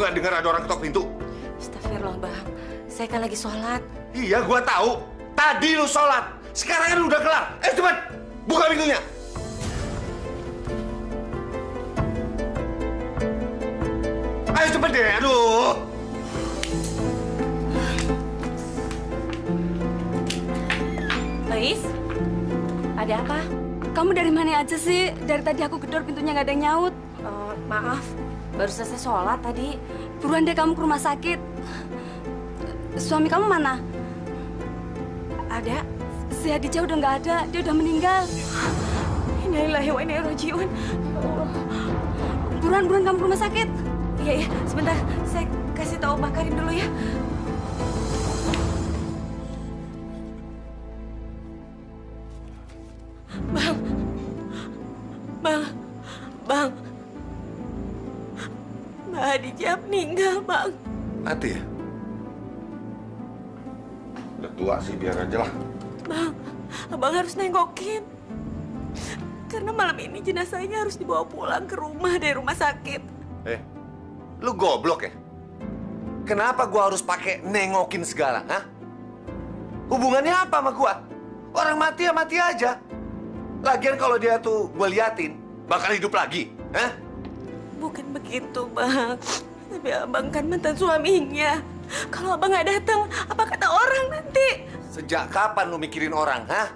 Lu nggak dengar ada orang ketok pintu? Astagfirullah, Bang. Saya kan lagi sholat. Iya, gua tahu. Tadi lu sholat. Sekarang kan udah kelar. Cepat, buka pintunya. Ayo cepet deh, aduh. Lois, ada apa? Kamu dari mana aja sih? Dari tadi aku gedor pintunya nggak ada yang nyaut. Maaf, baru selesai sholat tadi. Buruan deh kamu ke rumah sakit. Suami kamu mana? Ada. Si Hadijah udah nggak ada, dia udah meninggal. Innalillahi wa inna ilaihi raji'un. Buruan kamu ke rumah sakit. Iya, sebentar. Saya kasih tahu Mbak Karim dulu ya. Bang. Mbak Hadijah meninggal, Bang. Mati ya? Udah tua sih, biar aja lah. Bang, Abang harus nengokin. Karena malam ini jenazahnya harus dibawa pulang ke rumah dari rumah sakit. Lu goblok ya? Kenapa gua harus pakai nengokin segala, hah? Hubungannya apa sama gua? Orang mati ya mati aja. Lagian kalau dia tuh gua liatin, bakal hidup lagi, hah? Bukan begitu, Bang. Tapi Abang kan mantan suaminya. Kalau Abang nggak datang, apa kata orang nanti? Sejak kapan lu mikirin orang, hah?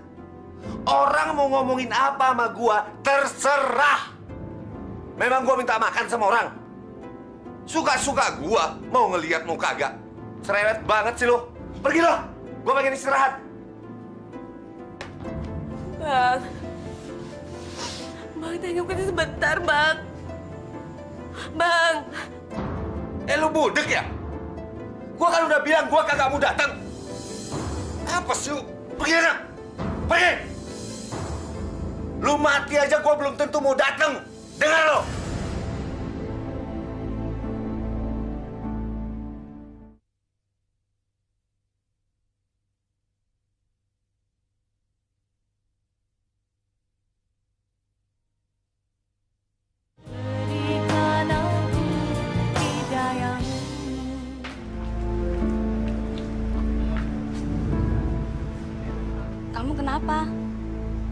Orang mau ngomongin apa sama gua, terserah. Memang gua minta makan sama orang. Suka-suka gua mau ngeliat mau kagak. Cerewet banget sih lu. Pergi lo, gua pengen istirahat. Bang, tengokin sebentar, Bang. Bang. Lu budek ya? Gua kan udah bilang gua kagak mau datang. Apa sih lu? Pergi aja. Pergi. Lu mati aja gua belum tentu mau datang. Dengar lo. Kamu kenapa?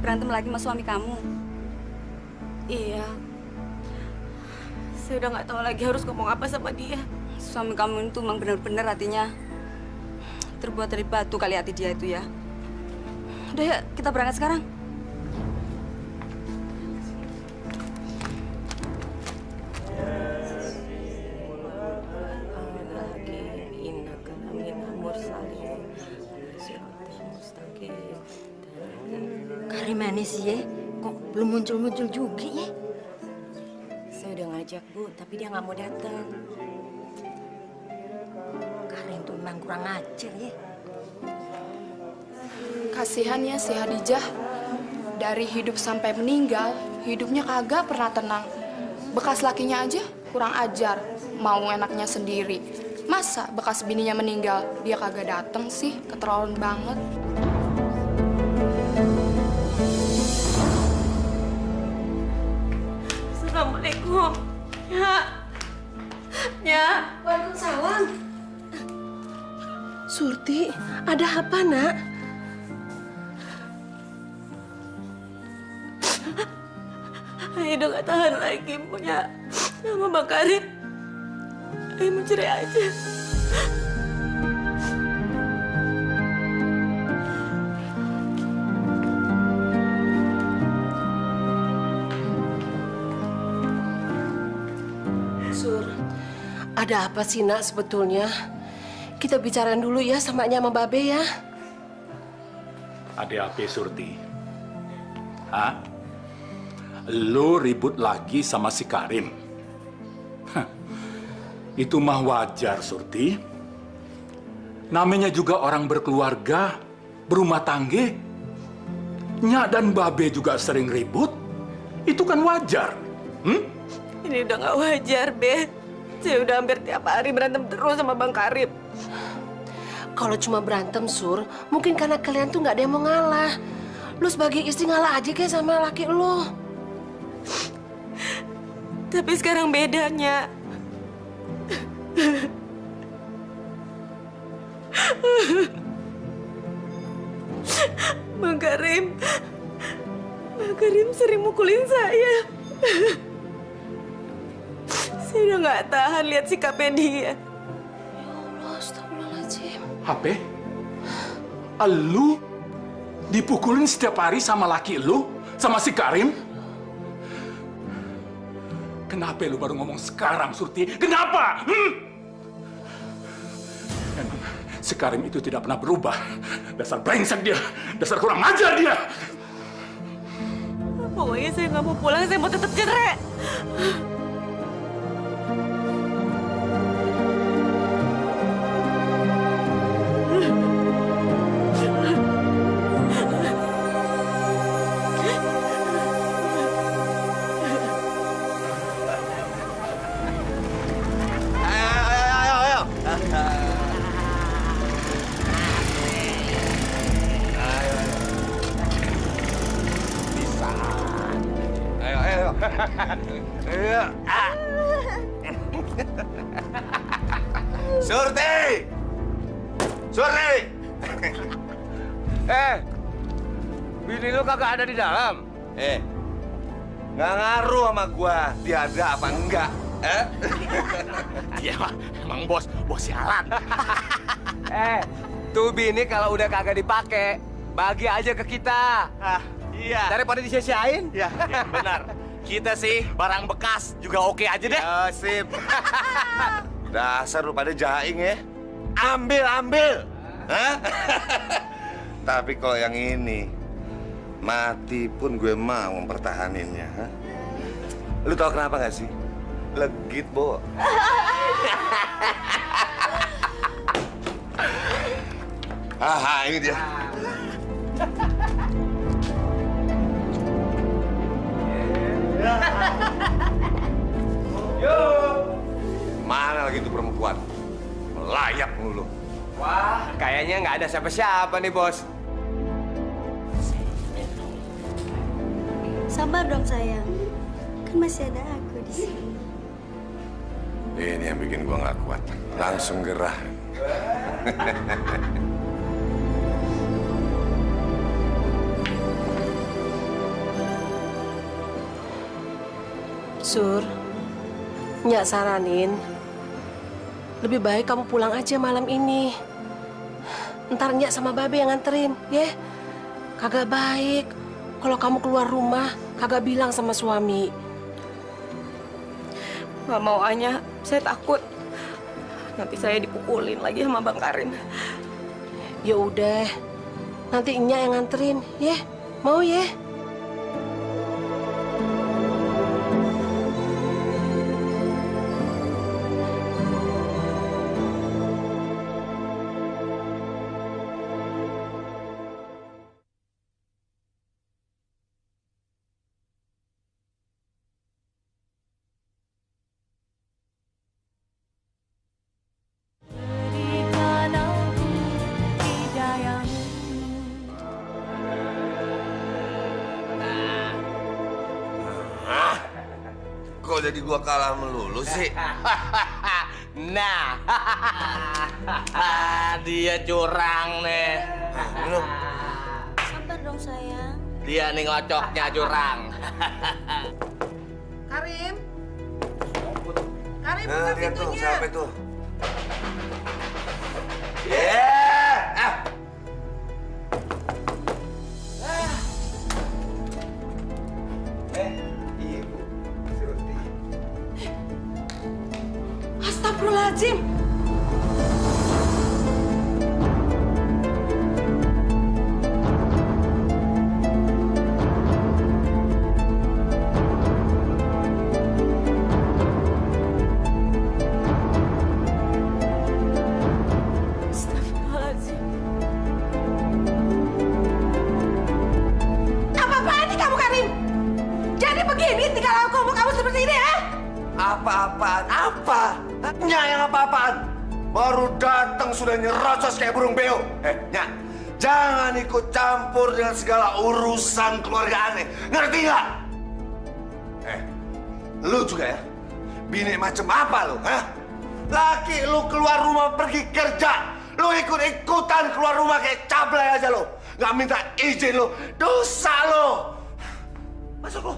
Berantem lagi sama suami kamu? Iya. Saya udah nggak tahu lagi harus ngomong apa sama dia. Suami kamu itu memang benar-benar hatinya terbuat dari batu kali hati dia itu ya. Udah ya, kita berangkat sekarang. Karim mana sih ya? Kok belum muncul-muncul juga ya? Saya udah ngajak, Bu, tapi dia nggak mau datang. Karim tuh memang kurang ajar ya. Kasihan ya si Hadijah. Dari hidup sampai meninggal, hidupnya kagak pernah tenang. Bekas lakinya aja kurang ajar, mau enaknya sendiri. Masa bekas bininya meninggal, dia kagak dateng sih, keterlaluan banget. Assalamualaikum. Ya. Waalaikumsalam. Surti, ada apa, Nak? Ayo udah gak tahan lagi punya sama Bang Karim. Ayo mau cerai aja. Sur, ada apa sih, Nak, sebetulnya? Kita bicarain dulu ya sama Babe ya. Ada apa, Surti? Hah? Lo ribut lagi sama si Karim? Hah, itu mah wajar, Surti. Namanya juga orang berkeluarga, berumah tangga. Nya dan Babe juga sering ribut. Itu kan wajar. Ini udah gak wajar, Be. Saya udah hampir tiap hari berantem terus sama Bang Karim. Kalau cuma berantem, Sur, mungkin karena kalian tuh nggak ada yang mau ngalah. Lu sebagai istri ngalah aja kayak sama laki lu. Tapi sekarang bedanya. Bang Karim sering mukulin saya. Saya udah nggak tahan lihat sikapnya dia. Ya Allah, astagfirullahaladzim. HP? Lu dipukulin setiap hari sama laki lu, sama si Karim? Kenapa lu baru ngomong sekarang, Surti? Kenapa? Memang si Karim itu tidak pernah berubah. Dasar brengsek dia, dasar kurang ajar dia. Pokoknya saya nggak mau pulang, saya mau tetap cerai. Surti! Surti! Bini lu kagak ada di dalam? Nggak ngaruh sama gua, dia ada apa enggak? Dia emang bos sialan. Tuh bini kalau udah kagak dipakai, bagi aja ke kita. Iya. Daripada disia-siain. Iya, benar. Kita sih barang bekas juga oke aja deh. Sip. Dasar lu pada jaing ya. Ambil. Hah? Tapi kalau yang ini, mati pun gue mau mempertahaninnya. Hah? Lu tau kenapa gak sih? Legit, Bo. Ini dia. Yo, mana lagi tuh perempuan? Melayap mulu. Wah, kayaknya nggak ada siapa-siapa nih, Bos. Sabar dong sayang, kan masih ada aku di sini. Ini yang bikin gua nggak kuat. Langsung gerah. Sur, Nyak saranin, lebih baik kamu pulang aja malam ini. Ntar Nyak sama Babe yang nganterin, ya? Kagak baik kalau kamu keluar rumah kagak bilang sama suami. Nggak mau Anya, saya takut. Nanti saya dipukulin lagi sama Bang Karim. Ya udah, nanti Nyak yang nganterin, ya? Mau ya? Kok jadi gua kalah melulu sih? Nah, dia curang nih. Sabar dong sayang. Dia nih ngocoknya curang. Karim? Karim, Nah, buka lihat tuh, pintunya. siapa itu? Yeah! Ibu, Surti. Astagfirullahaladzim. Astagfirullahaladzim. Apa-apaan nih kamu, Karim? Jadi begini tinggal kamu seperti ini, ya? Apa-apaan? Apa? Nyak yang apa-apaan? Baru datang sudah nyerocos kayak burung beo. Nyak, jangan ikut campur dengan segala urusan keluarga aneh. Ngerti nggak? Lu juga ya? Bini macam apa lu? Hah? Laki lu keluar rumah pergi kerja, lu ikut-ikutan keluar rumah kayak cablay aja lu. Nggak minta izin lu, dosa lu. Masuk lu.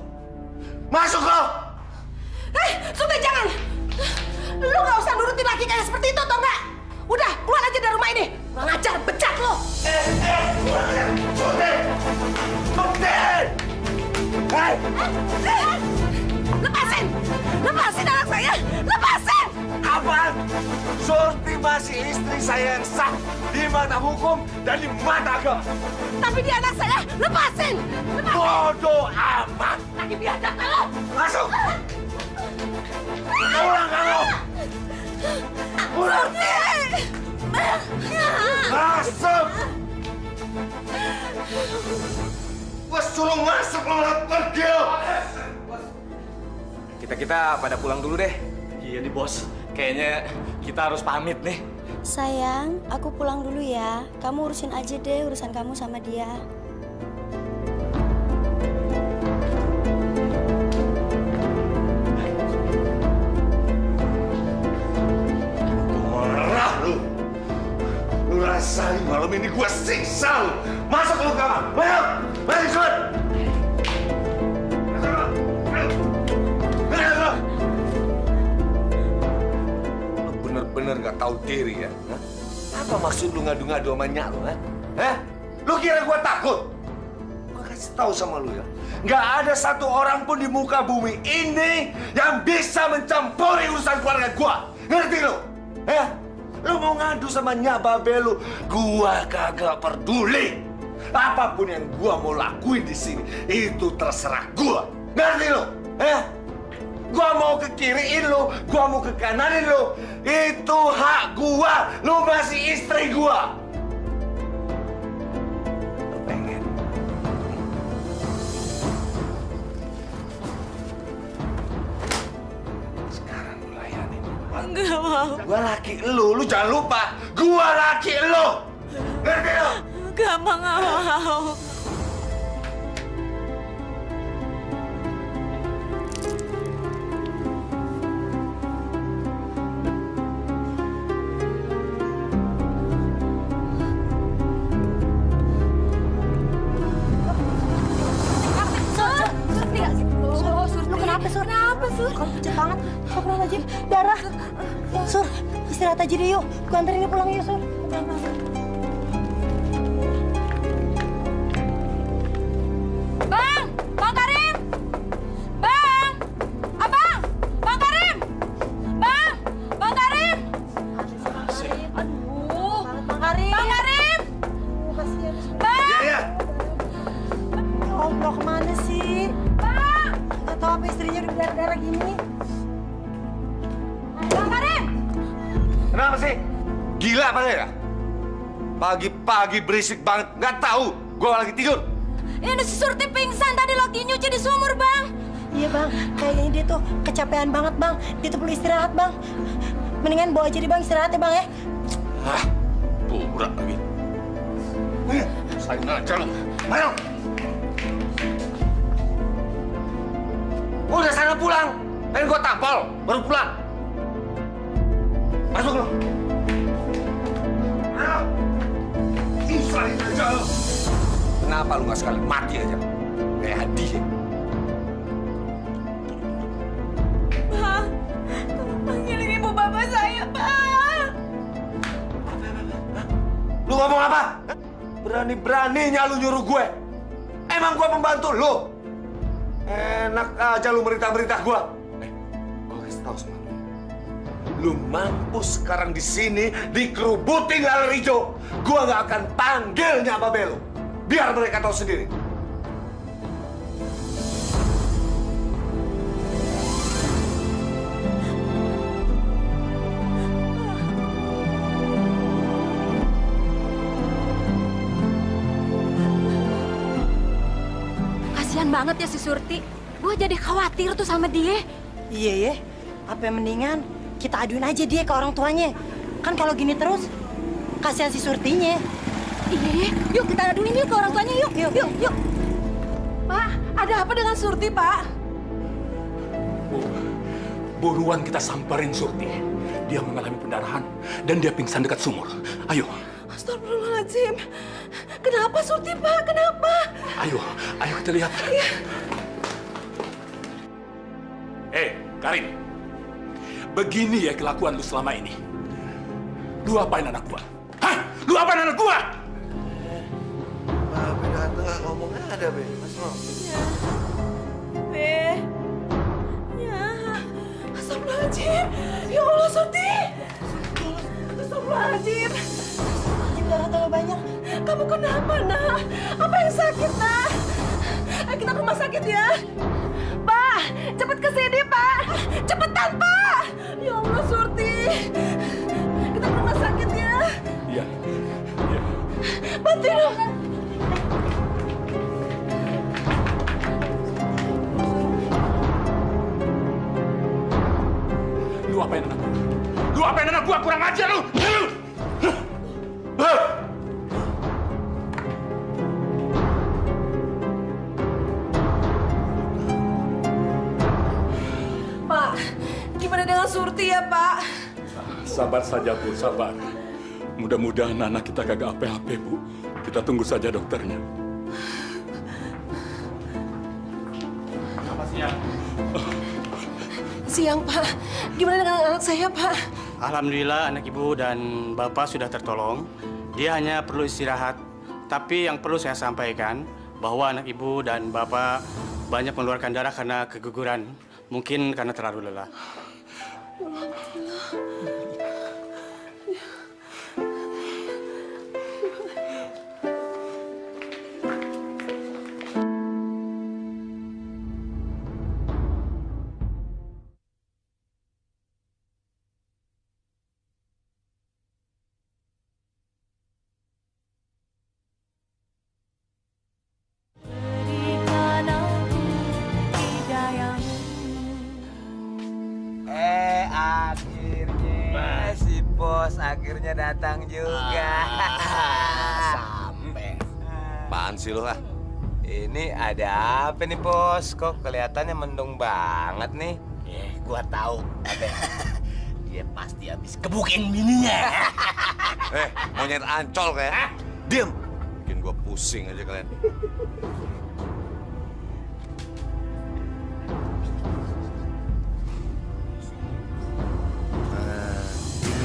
Masuk lu. Surti jangan. Lu nggak usah nurutin laki kayak seperti itu, tau nggak? Udah, keluar aja dari rumah ini. Nggak ngajar, pecat lu. Keluar aja. Surti. Surti. Hei. Lepasin! Lepasin anak saya! Lepasin! Apaan? Surti masih istri saya yang sah di mata hukum dan di mata agama. Tapi dia anak saya! Lepasin! Bodoh amat! Lagi biadab kalau! Masuk! Pulang kamu! Pulang! Masuk! Gua suruh masuk, lo pergi lo! Kita pada pulang dulu deh. Iya nih bos, kayaknya kita harus pamit nih. Sayang, aku pulang dulu ya. Kamu urusin aja deh urusan kamu sama dia. Marah lu. Lu rasain malam ini gua siksa lu. Masuk lu kamar. Masuk. Masuk cepat. Bener nggak tahu diri ya? Hah? Apa maksud lu ngadu-ngadu sama nyak lu? Hah? Lu kira gua takut? Gua kasih tahu sama lu ya, nggak ada satu orang pun di muka bumi ini yang bisa mencampuri urusan keluarga gua. Ngerti lu? Hah? Lu mau ngadu sama nyak babe lu, gua kagak peduli. Apapun yang gua mau lakuin di sini itu terserah gua. Ngerti lu? Hah? Gua mau ke kiriin lu, gua mau ke kananin lu. Itu hak gua, lu masih istri gua. Lu pengen? Sekarang lu layanin gua. Enggak mau. Gua laki lu jangan lupa. Gua laki lu. Ngerti lu? Gak mau. Kenapa, Sur? Kok pucat banget? Astagfirullahaladzim, darah. Sur, istirahat aja deh yuk. Gue anterin dia pulang yuk, Sur. Bang! Bang Karim! Bang! Abang! Bang Karim! Bang! Bang Karim! Aduh! Bang Karim! Bang Karim! Kasihan. Bang! Iya. Ya Allah, kemana sih? Bang! Gak tau apa istrinya udah berdarah-darah gini. Bang Karim! Kenapa sih? Gila apa ya? Pagi-pagi berisik banget, nggak tahu. Gua lagi tidur. Ini si Surti pingsan tadi lagi nyuci di sumur, Bang. Iya, Bang. Kayaknya dia tuh kecapean banget, Bang. Dia tuh perlu istirahat, Bang. Mendingan bawa aja deh, Bang. Istirahat ya, Bang, ya. Hah? Pura lagi. Saya ngajar lu. Ayo. Udah sana pulang. Pengen gua tampol, baru pulang. Masuk lu. Ayo. Israel aja lu. Kenapa lu nggak sekali mati aja? Kayak hadiah. Bang, tolong panggilin ibu bapak saya, Bang. Lu ngomong apa? Berani-beraninya lu nyuruh gue. Emang gue pembantu lu? Enak aja lu merintah-merintah gue. Gue kasih tahu sama lu. Lu mampus sekarang di sini dikerubutin laler hijau. Gue gak akan panggilnya babe lu. Biar mereka tahu sendiri. Kasian banget ya si Surti. Gue jadi khawatir tuh sama dia. Iya, ya. Apa yang mendingan kita aduin aja dia ke orang tuanya. Kan kalau gini terus, kasihan si Surtinya. Iya, yuk kita aduin yuk ke orang tuanya yuk. Yuk. Pak, ada apa dengan Surti, Pak? Buruan kita samperin Surti. dia mengalami pendarahan dan dia pingsan dekat sumur. Ayo. Astagfirullahaladzim. Kenapa Surti, Pak? Kenapa? Ayo kita lihat. Iya. Karim. Begini ya kelakuan lu selama ini. Lu apain anak gua? Hah? Lu apain anak gua? Be datang ngomongnya ada, Be. Asma. Be. Ya. Astagfirullahaladzim. Ya Allah, Surti. Astagfirullahaladzim. Darah terlalu banyak. Kamu kenapa, Nak? Apa yang sakit, Nak? Ayo kita ke rumah sakit ya. Pak, cepet ke sini, Pak. Cepetan, Pak. Ya Allah, Surti. Kita ke rumah sakit ya. Iya. Bantuin dong. Lu apain anak gua? Lu apain anak gua? Kurang ajar lu! Pak, gimana dengan Surti ya, Pak? Sabar saja, Bu, sabar. Mudah-mudahan anak kita kagak apa-apa, Bu. Kita tunggu saja dokternya. Selamat siang. Siang, Pak. Gimana dengan anak saya, Pak? Alhamdulillah anak ibu dan bapak sudah tertolong. Dia hanya perlu istirahat. Tapi yang perlu saya sampaikan bahwa anak ibu dan bapak banyak mengeluarkan darah karena keguguran. Mungkin karena terlalu lelah. Akhirnya datang juga. Sampai. Apaan sih lo, ah? Ini ada apa nih, Bos? Kok kelihatannya mendung banget nih? Gua tahu. Dia pasti habis kebukin bininya. Monyet ancol kayak. Diam. Bikin gua pusing aja kalian.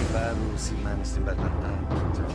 Baru si manis jembatan ancol.